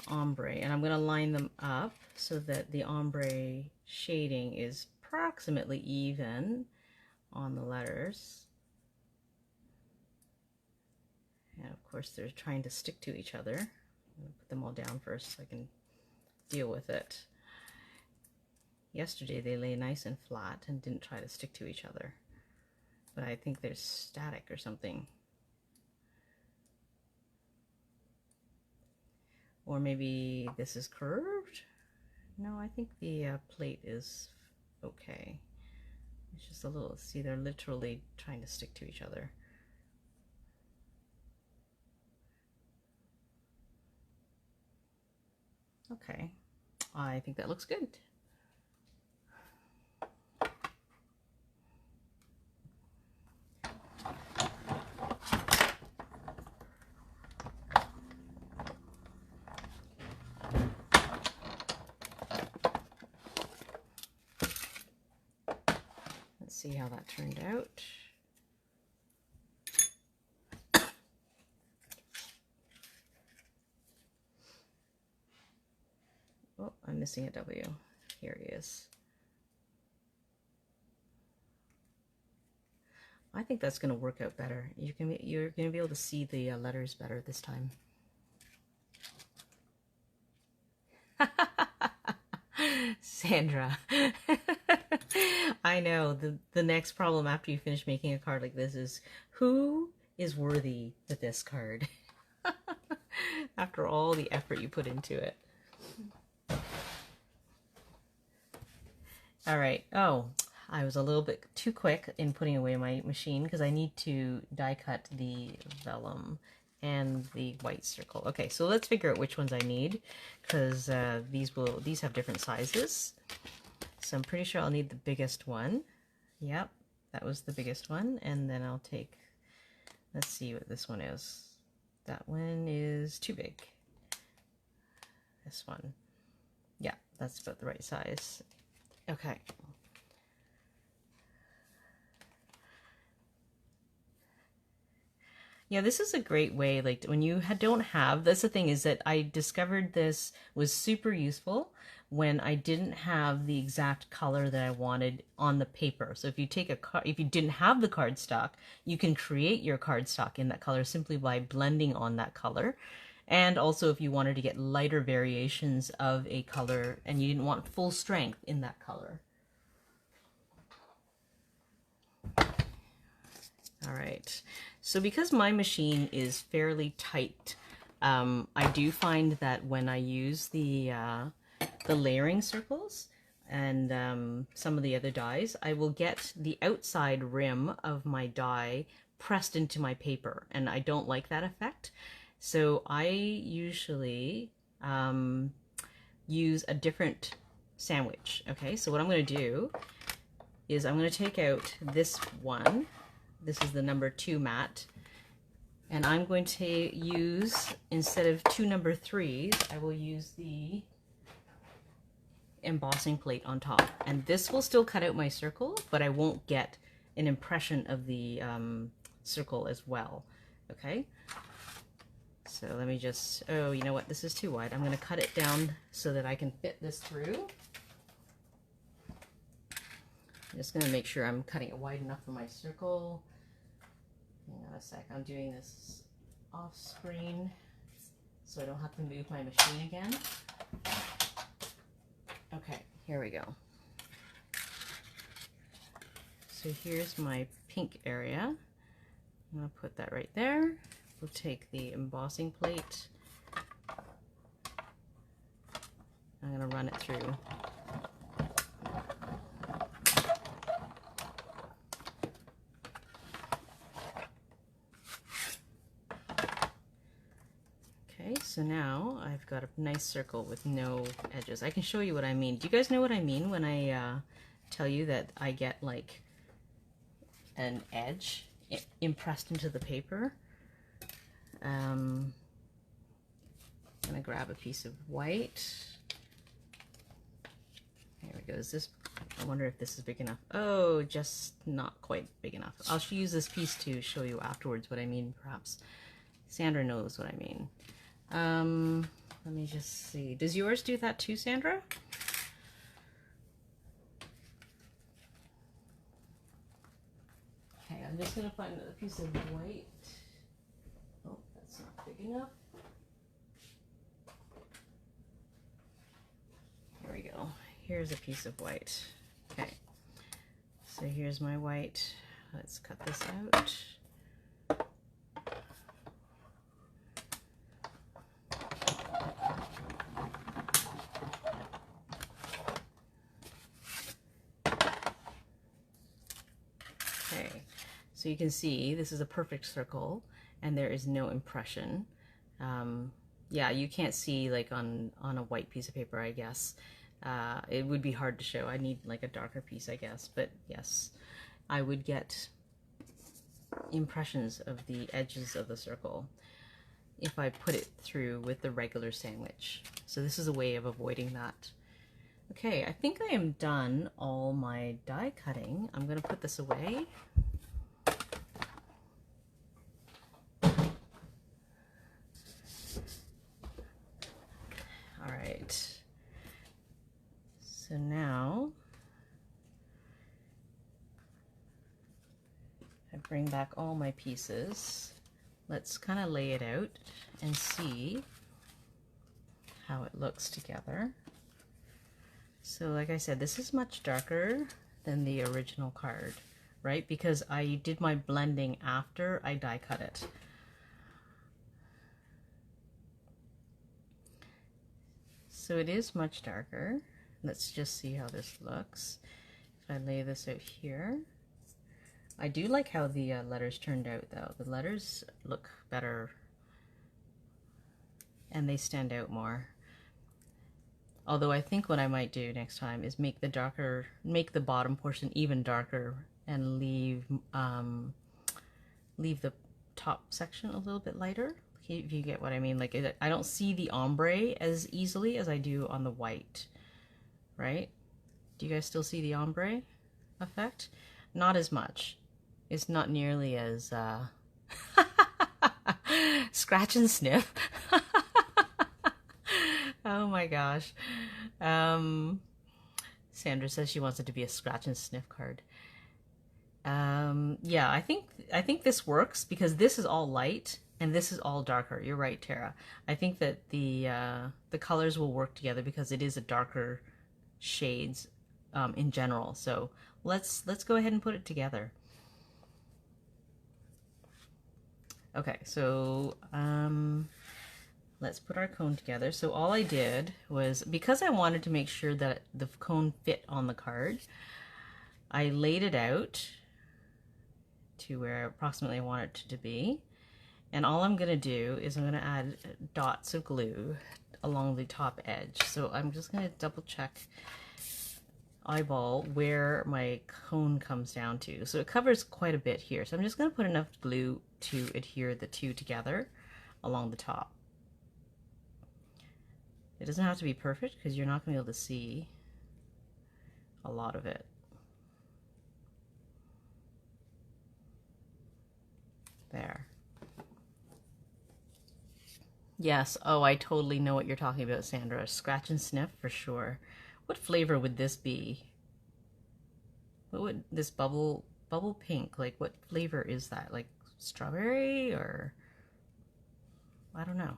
ombre, and I'm going to line them up so that the ombre shading is approximately even on the letters. And of course they're trying to stick to each other. I'm going to put them all down first so I can deal with it. Yesterday they lay nice and flat and didn't try to stick to each other. But I think there's static or something. Or maybe this is curved. No, I think the plate is okay. It's just a little, see, they're literally trying to stick to each other. Okay, I think that looks good. Let's see how that turned out. Oh, I'm missing a W. Here he is. I think that's going to work out better. You're going to be able to see the letters better this time. Sandra. I know the next problem after you finish making a card like this is who is worthy of this card after all the effort you put into it. All right. Oh, I was a little bit too quick in putting away my machine because I need to die cut the vellum and the white circle. Okay, so let's figure out which ones I need because these have different sizes. So I'm pretty sure I'll need the biggest one. Yep, that was the biggest one. And then I'll take, let's see what this one is. That one is too big. This one. Yeah, that's about the right size. Okay. Yeah, this is a great way, like when you don't have, that's the thing is that I discovered this was super useful when I didn't have the exact color that I wanted on the paper. So if you take a card, if you didn't have the cardstock, you can create your cardstock in that color simply by blending on that color. And also if you wanted to get lighter variations of a color and you didn't want full strength in that color. All right, so because my machine is fairly tight, I do find that when I use the layering circles and some of the other dies, I will get the outside rim of my die pressed into my paper, and I don't like that effect. So I usually use a different sandwich. Okay, so what I'm going to do is I'm going to take out this one. This is the number 2 mat, and I'm going to use, instead of 2 number 3s, I will use the embossing plate on top. And this will still cut out my circle, but I won't get an impression of the circle as well. Okay, so let me just, oh, you know what, this is too wide. I'm going to cut it down so that I can fit this through. I'm just going to make sure I'm cutting it wide enough for my circle. Hang on a sec, I'm doing this off screen so I don't have to move my machine again. Okay, here we go. So here's my pink area. I'm going to put that right there. We'll take the embossing plate. I'm going to run it through. So now I've got a nice circle with no edges. I can show you what I mean. Do you guys know what I mean when I tell you that I get like an edge impressed into the paper? I'm gonna grab a piece of white. There we go. Is this, I wonder if this is big enough. Oh, just not quite big enough. I'll use this piece to show you afterwards what I mean, perhaps. Sandra knows what I mean. Let me just see. Does yours do that too, Sandra? Okay, I'm just going to find another piece of white. Oh, that's not big enough. Here we go. Here's a piece of white. Okay, so here's my white. Let's cut this out. Okay, so you can see this is a perfect circle and there is no impression. Yeah, you can't see like on a white piece of paper, I guess. It would be hard to show. I need like a darker piece, I guess, but yes, I would get impressions of the edges of the circle if I put it through with the regular sandwich. So this is a way of avoiding that. Okay, I think I am done all my die cutting. I'm going to put this away. All right. So now I bring back all my pieces. Let's kind of lay it out and see how it looks together. So like I said, this is much darker than the original card, right? Because I did my blending after I die cut it. So it is much darker. Let's just see how this looks. If I lay this out here. I do like how the letters turned out though. The letters look better and they stand out more. Although I think what I might do next time is make the bottom portion even darker and leave the top section a little bit lighter. If you get what I mean. Like I don't see the ombre as easily as I do on the white, right? Do you guys still see the ombre effect? Not as much. It's not nearly as scratch and sniff. Oh my gosh. Sandra says she wants it to be a scratch and sniff card. Yeah, I think this works because this is all light and this is all darker. You're right, Tara. I think that the colors will work together because it is a darker shades in general. So let's go ahead and put it together. Okay, so let's put our cone together. So all I did was, because I wanted to make sure that the cone fit on the card, I laid it out to where approximately I want it to be. And all I'm gonna do is I'm gonna add dots of glue along the top edge. So I'm just gonna double check, eyeball where my cone comes down to. So it covers quite a bit here. So I'm just gonna put enough glue to adhere the two together along the top. It doesn't have to be perfect because you're not going to be able to see a lot of it. There. Yes, oh, I totally know what you're talking about, Sandra. Scratch and sniff for sure. What flavor would this be? What would this bubble pink, like what flavor is that? Like strawberry or I don't know.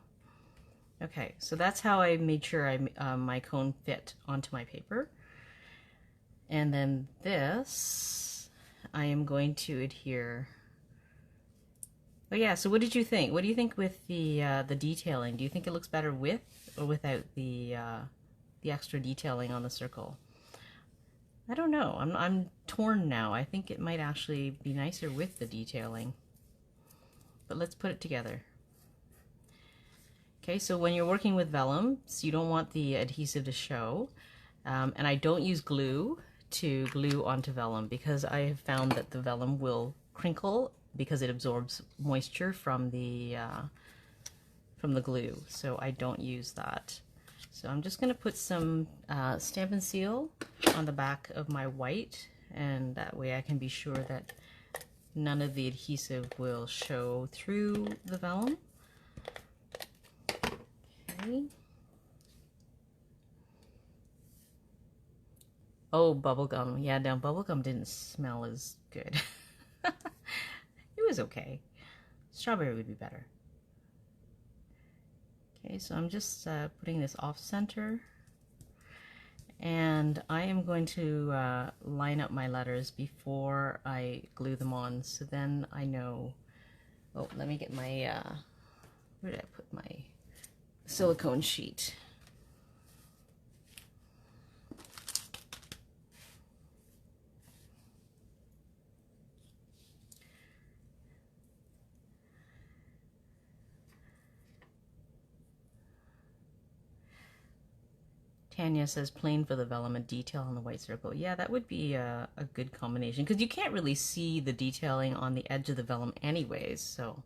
Okay, so that's how I made sure my cone fit onto my paper. And then this, I am going to adhere. Oh yeah, so what did you think? What do you think with the detailing? Do you think it looks better with or without the extra detailing on the circle? I don't know. I'm torn now. I think it might actually be nicer with the detailing. But let's put it together. Okay, so when you're working with vellum, so you don't want the adhesive to show. And I don't use glue to glue onto vellum because I have found that the vellum will crinkle because it absorbs moisture from the glue. So I don't use that. So I'm just going to put some Stampin' Seal on the back of my white, and that way I can be sure that none of the adhesive will show through the vellum. Okay. Oh, bubblegum. Yeah, no, bubblegum didn't smell as good. It was okay. Strawberry would be better. Okay, so I'm just putting this off center, and I am going to line up my letters before I glue them on, so then I know. Oh, let me get my where did I put my silicone sheet? Tanya says plain for the vellum and detail on the white circle. Yeah, that would be a good combination because you can't really see the detailing on the edge of the vellum anyways, so.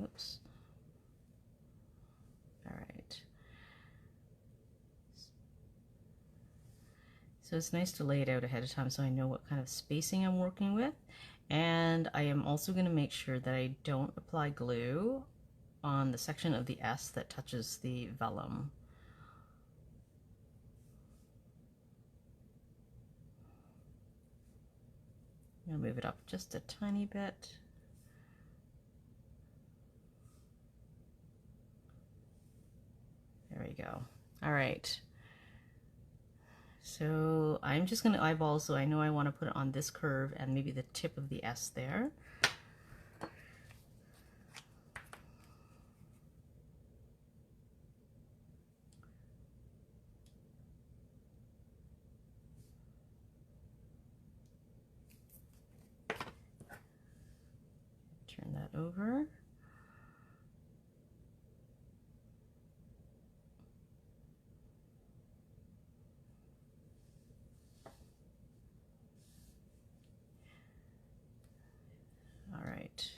Oops. All right. So it's nice to lay it out ahead of time so I know what kind of spacing I'm working with. And I am also going to make sure that I don't apply glue on the section of the S that touches the vellum. I'm going to move it up just a tiny bit. There we go. All right. So I'm just going to eyeball, so I know I want to put it on this curve and maybe the tip of the S there. Turn that over. All right.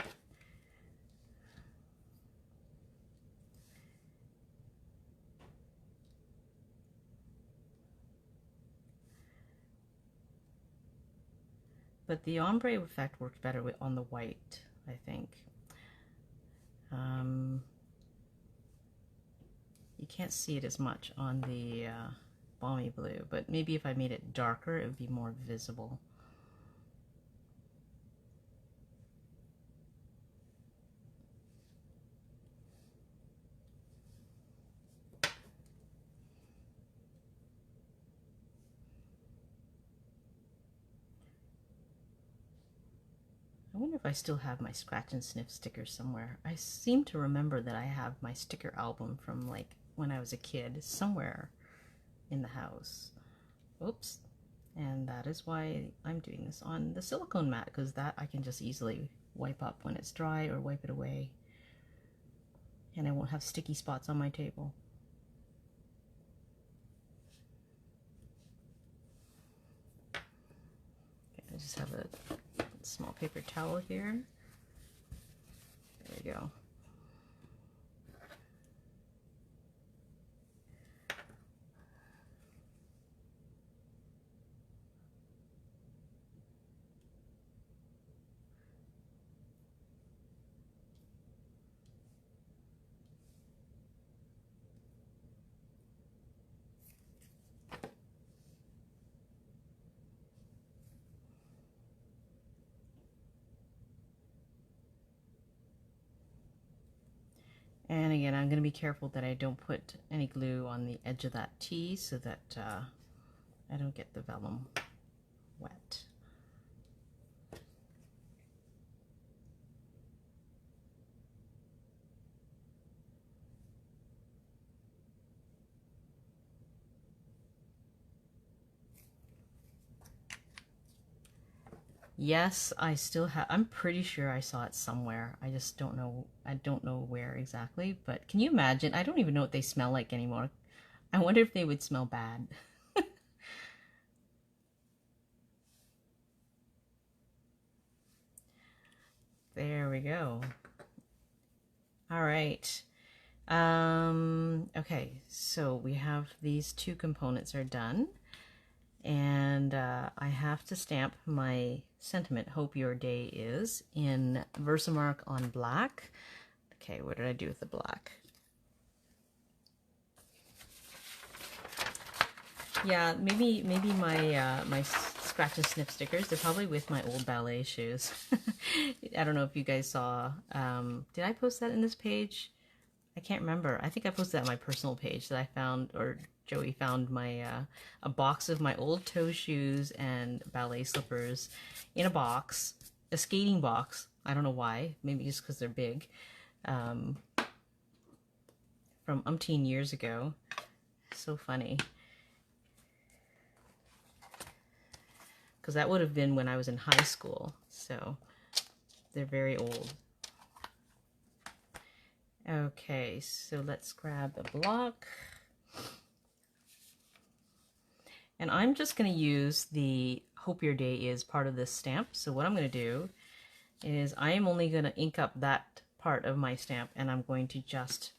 But the ombre effect worked better on the white, I think. You can't see it as much on the Balmy Blue, but maybe if I made it darker, it would be more visible. I wonder if I still have my scratch and sniff stickers somewhere. I seem to remember that I have my sticker album from like when I was a kid somewhere in the house. Oops. And that is why I'm doing this on the silicone mat, because that I can just easily wipe up when it's dry or wipe it away. And I won't have sticky spots on my table. Okay, I just have a small paper towel here. There we go. And again, I'm going to be careful that I don't put any glue on the edge of that T so that I don't get the vellum wet. Yes, I still have, I'm pretty sure I saw it somewhere. I just don't know, I don't know where exactly, but can you imagine? I don't even know what they smell like anymore. I wonder if they would smell bad. There we go. All right. Okay, so we have these two components are done. And I have to stamp my sentiment, hope your day is, in Versamark on black. Okay, what did I do with the black? Yeah, maybe my my scratch and sniff stickers, they're probably with my old ballet shoes. I don't know if you guys saw, did I post that in this page? I can't remember. I think I posted that on my personal page that I found, or Joey found my a box of my old toe shoes and ballet slippers in a box, a skating box. I don't know why. Maybe just because they're big. From umpteen years ago. So funny. Because that would have been when I was in high school. So they're very old. Okay, so let's grab a block. And I'm just going to use the Hope Your Day Is part of this stamp. So what I'm going to do is I am only going to ink up that part of my stamp, and I'm going to just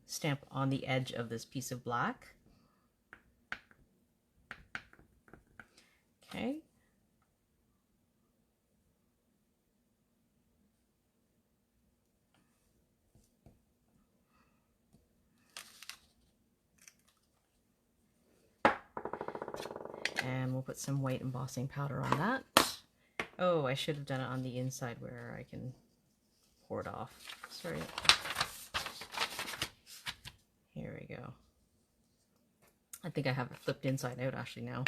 stamp on the edge of this piece of black. Okay. And we'll put some white embossing powder on that. Oh, I should have done it on the inside where I can pour it off. Sorry. Here we go. I think I have it flipped inside out actually now.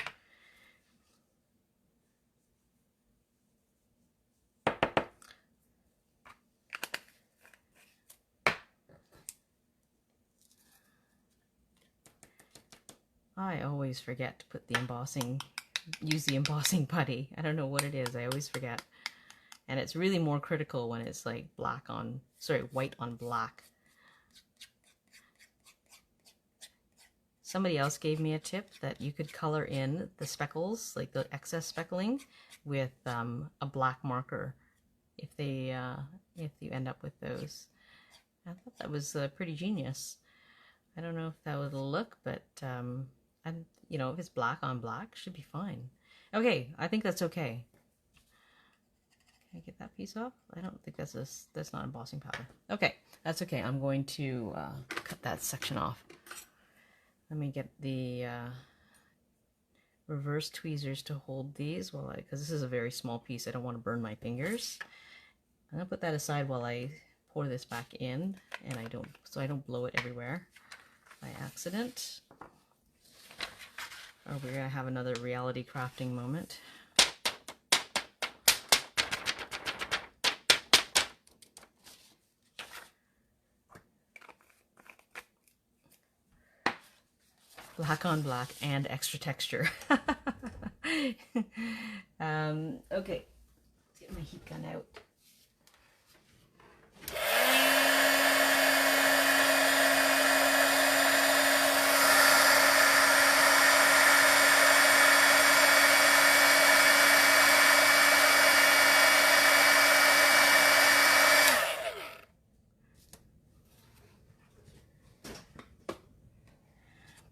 I always forget to put the embossing, use the embossing putty. I don't know what it is, I always forget. And it's really more critical when it's like black on, sorry, white on black. Somebody else gave me a tip that you could color in the speckles, like the excess speckling, with a black marker if you end up with those. I thought that was pretty genius. I don't know if that would look, but you know, if it's black on black, should be fine. Okay, I think that's okay. Can I get that piece off? I don't think that's not embossing powder. Okay, that's okay. I'm going to cut that section off. Let me get the reverse tweezers to hold these while because this is a very small piece. I don't want to burn my fingers. I'm gonna put that aside while I pour this back in, and so I don't blow it everywhere by accident. Or we're gonna have another reality crafting moment. Black on black and extra texture. Okay, let's get my heat gun out.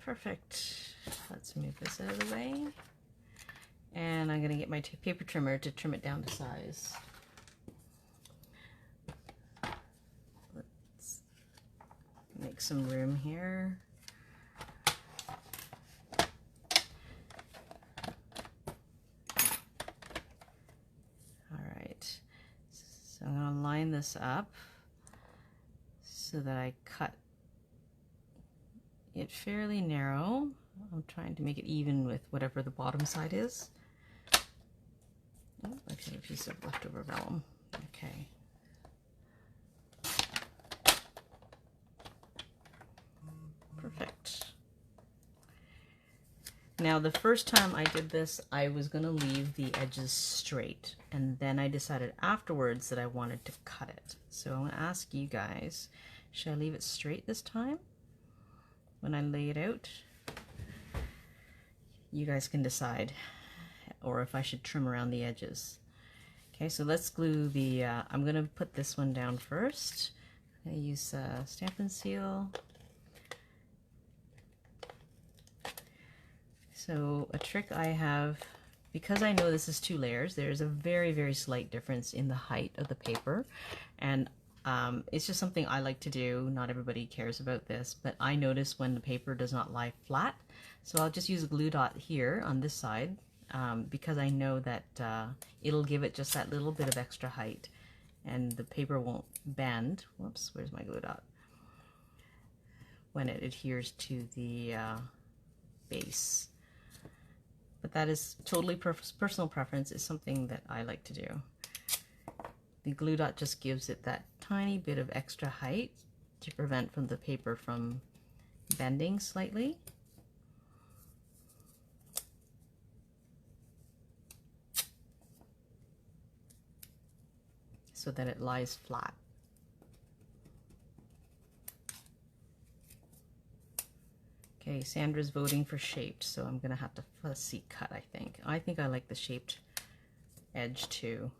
Perfect. Let's move this out of the way. And I'm going to get my paper trimmer to trim it down to size. Let's make some room here. All right. So I'm going to line this up so that I cut it fairly narrow. I'm trying to make it even with whatever the bottom side is. Oh, I have a piece of leftover vellum. Okay. Perfect. Now the first time I did this, I was going to leave the edges straight, and then I decided afterwards that I wanted to cut it. So I'm going to ask you guys, should I leave it straight this time? When I lay it out, you guys can decide, or if I should trim around the edges. Okay, so let's glue the, I'm going to put this one down first. I'm going to use Stampin' Seal. So a trick I have, because I know this is 2 layers, there's a very, very slight difference in the height of the paper, and it's just something I like to do. Not everybody cares about this, but I notice when the paper does not lie flat. So I'll just use a glue dot here on this side because I know that it'll give it just that little bit of extra height and the paper won't bend. Whoops, where's my glue dot? When it adheres to the base. But that is totally personal preference. It's something that I like to do. The glue dot just gives it that tiny bit of extra height to prevent from the paper from bending slightly. So that it lies flat. Okay, Sandra's voting for shaped, so I'm gonna have to fussy cut, I think. I think I like the shaped edge too.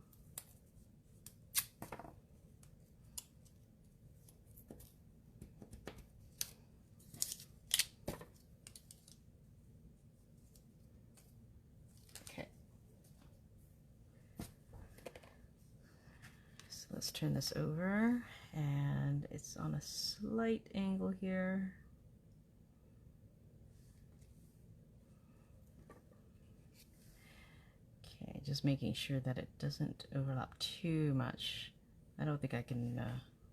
Okay. So let's turn this over, and it's on a slight angle here. Okay, just making sure that it doesn't overlap too much. I don't think I can,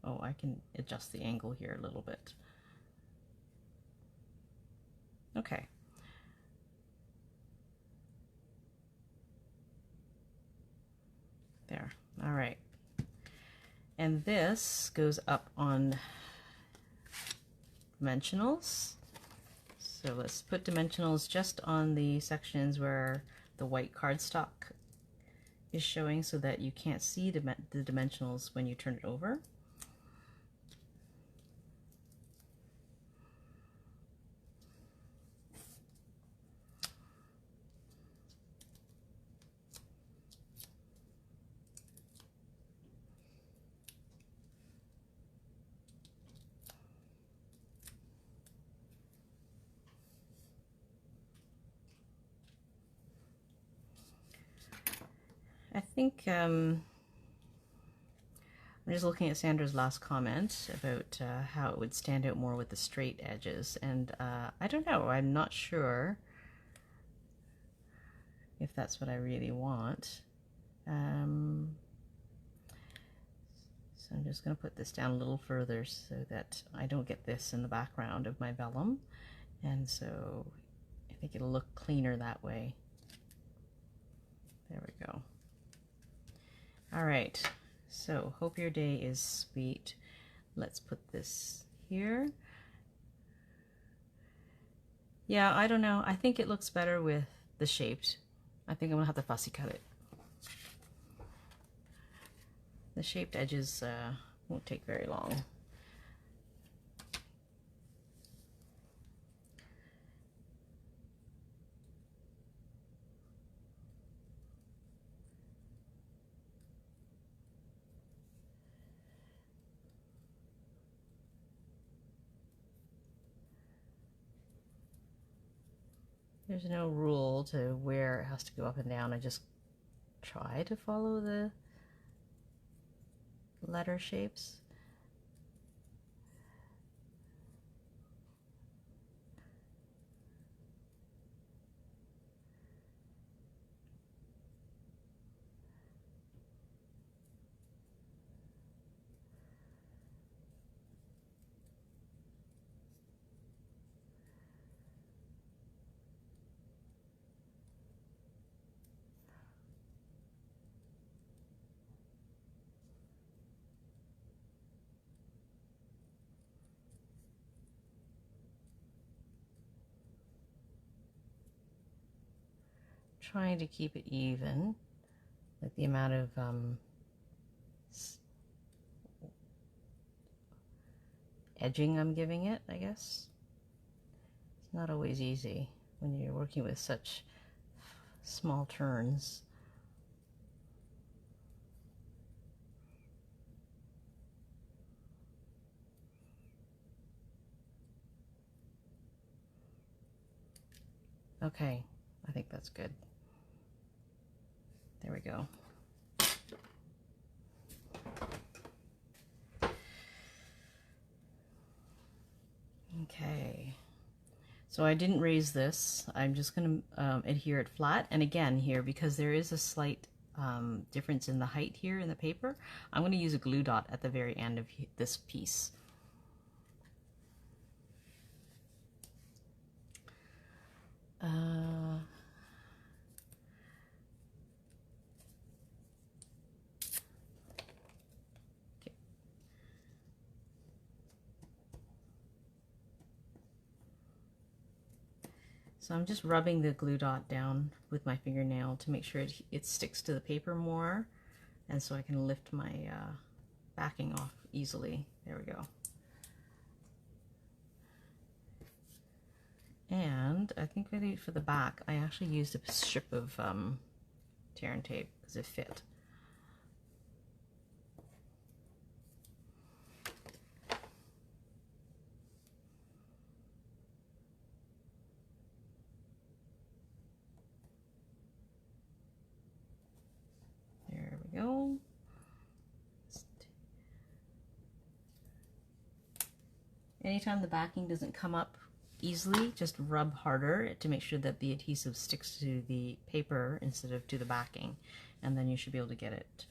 oh, I can adjust the angle here a little bit. Okay. There, all right. And this goes up on dimensionals. So let's put dimensionals just on the sections where the white cardstock is showing so that you can't see the dimensionals when you turn it over. I think I'm just looking at Sandra's last comment about how it would stand out more with the straight edges, and I don't know, I'm not sure if that's what I really want. So I'm just going to put this down a little further so that I don't get this in the background of my vellum, and so I think it'll look cleaner that way. There we go. All right, so hope your day is sweet. Let's put this here. Yeah, I don't know. I think it looks better with the shaped. I think I'm gonna have to fussy cut it. The shaped edges won't take very long. There's no rule to where it has to go up and down. I just try to follow the letter shapes. Trying to keep it even, like the amount of edging I'm giving it, I guess. It's not always easy when you're working with such small turns. Okay, I think that's good. There we go. Okay, so I didn't raise this. I'm just going to adhere it flat. And again here, because there is a slight difference in the height here in the paper, I'm going to use a glue dot at the very end of this piece. So I'm just rubbing the glue dot down with my fingernail to make sure it sticks to the paper more, and so I can lift my backing off easily. There we go. And I think maybe for the back, I actually used a strip of tear and tape because it fit. There we go. Anytime the backing doesn't come up easily, just rub harder to make sure that the adhesive sticks to the paper instead of to the backing, and then you should be able to get it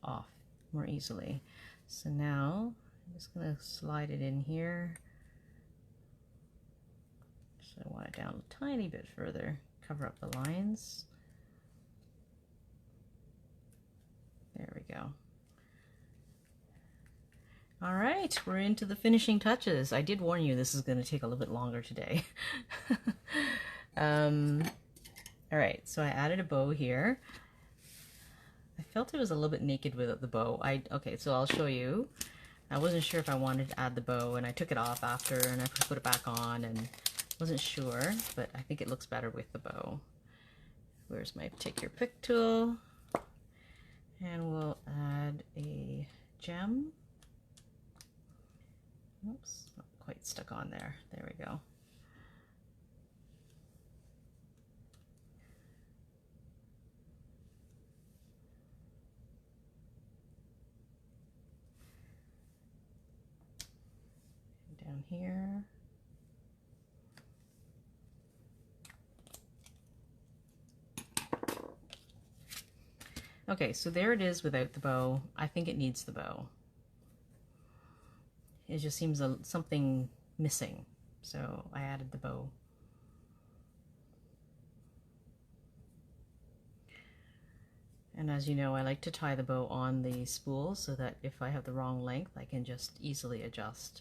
off more easily. So now I'm just going to slide it in here. So I want it down a tiny bit further, cover up the lines. There we go. All right, we're into the finishing touches. I did warn you this is going to take a little bit longer today. All right, so I added a bow here. I felt it was a little bit naked without the bow. Okay, so I'll show you. I wasn't sure if I wanted to add the bow, and I took it off after and I put it back on and wasn't sure, but I think it looks better with the bow. Where's my take your pick tool? And we'll add a gem. Oops, not quite stuck on there. There we go. And down here. Okay, so there it is without the bow. I think it needs the bow. It just seems something missing, so I added the bow. And as you know, I like to tie the bow on the spool so that if I have the wrong length, I can just easily adjust.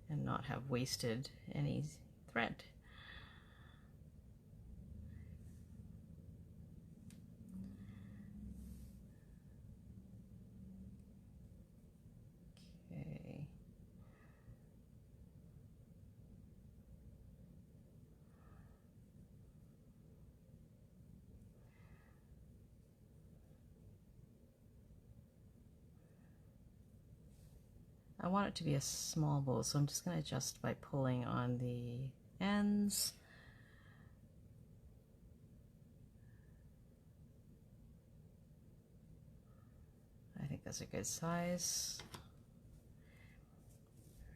And not have wasted any thread. I want it to be a small bow, so I'm just going to adjust by pulling on the ends. I think that's a good size.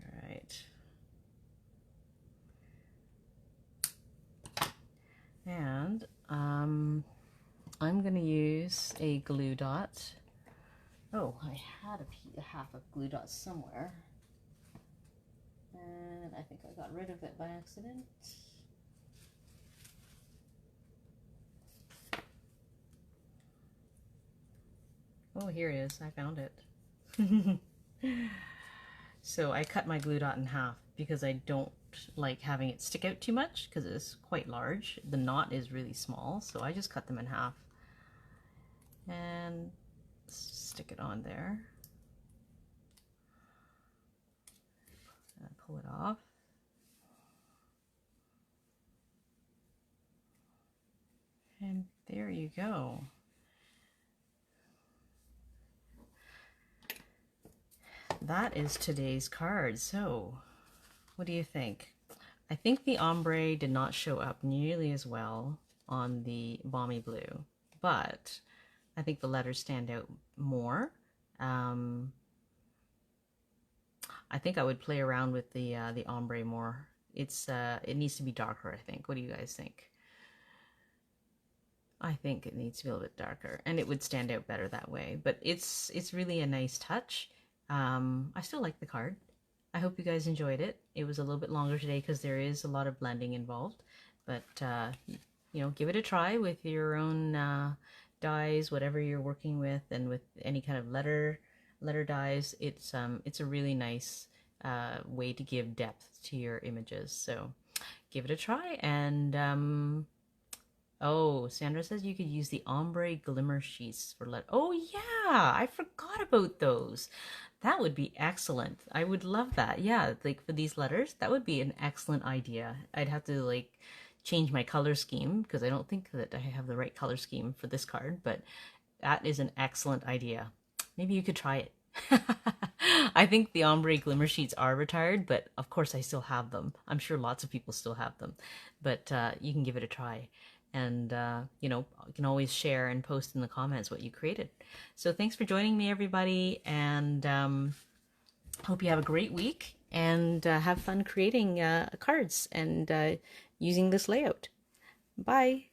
All right. And I'm going to use a glue dot. Oh, I had a half of glue dot somewhere, and I think I got rid of it by accident. Oh, here it is. I found it. So I cut my glue dot in half because I don't like having it stick out too much because it's quite large. The knot is really small, so I just cut them in half. And stick it on there and pull it off. And there you go. That is today's card. So what do you think? I think the ombre did not show up nearly as well on the Balmy Blue, but I think the letters stand out more. I think I would play around with the ombre more. It needs to be darker, I think. What do you guys think? I think it needs to be a little bit darker, and it would stand out better that way. But it's really a nice touch. I still like the card. I hope you guys enjoyed it. It was a little bit longer today because there is a lot of blending involved. But you know, give it a try with your own dies, whatever you're working with, and with any kind of letter dies. It's a really nice way to give depth to your images. So give it a try, and Oh, Sandra says you could use the ombre glimmer sheets for Oh yeah, I forgot about those. That would be excellent. I would love that. Yeah, like for these letters, that would be an excellent idea. I'd have to like change my color scheme because I don't think that I have the right color scheme for this card, but that is an excellent idea. Maybe you could try it. I think the ombre glimmer sheets are retired, but of course I still have them. I'm sure lots of people still have them, but you can give it a try. And, you know, you can always share and post in the comments what you created. So thanks for joining me, everybody, and hope you have a great week and have fun creating cards and using this layout. Bye.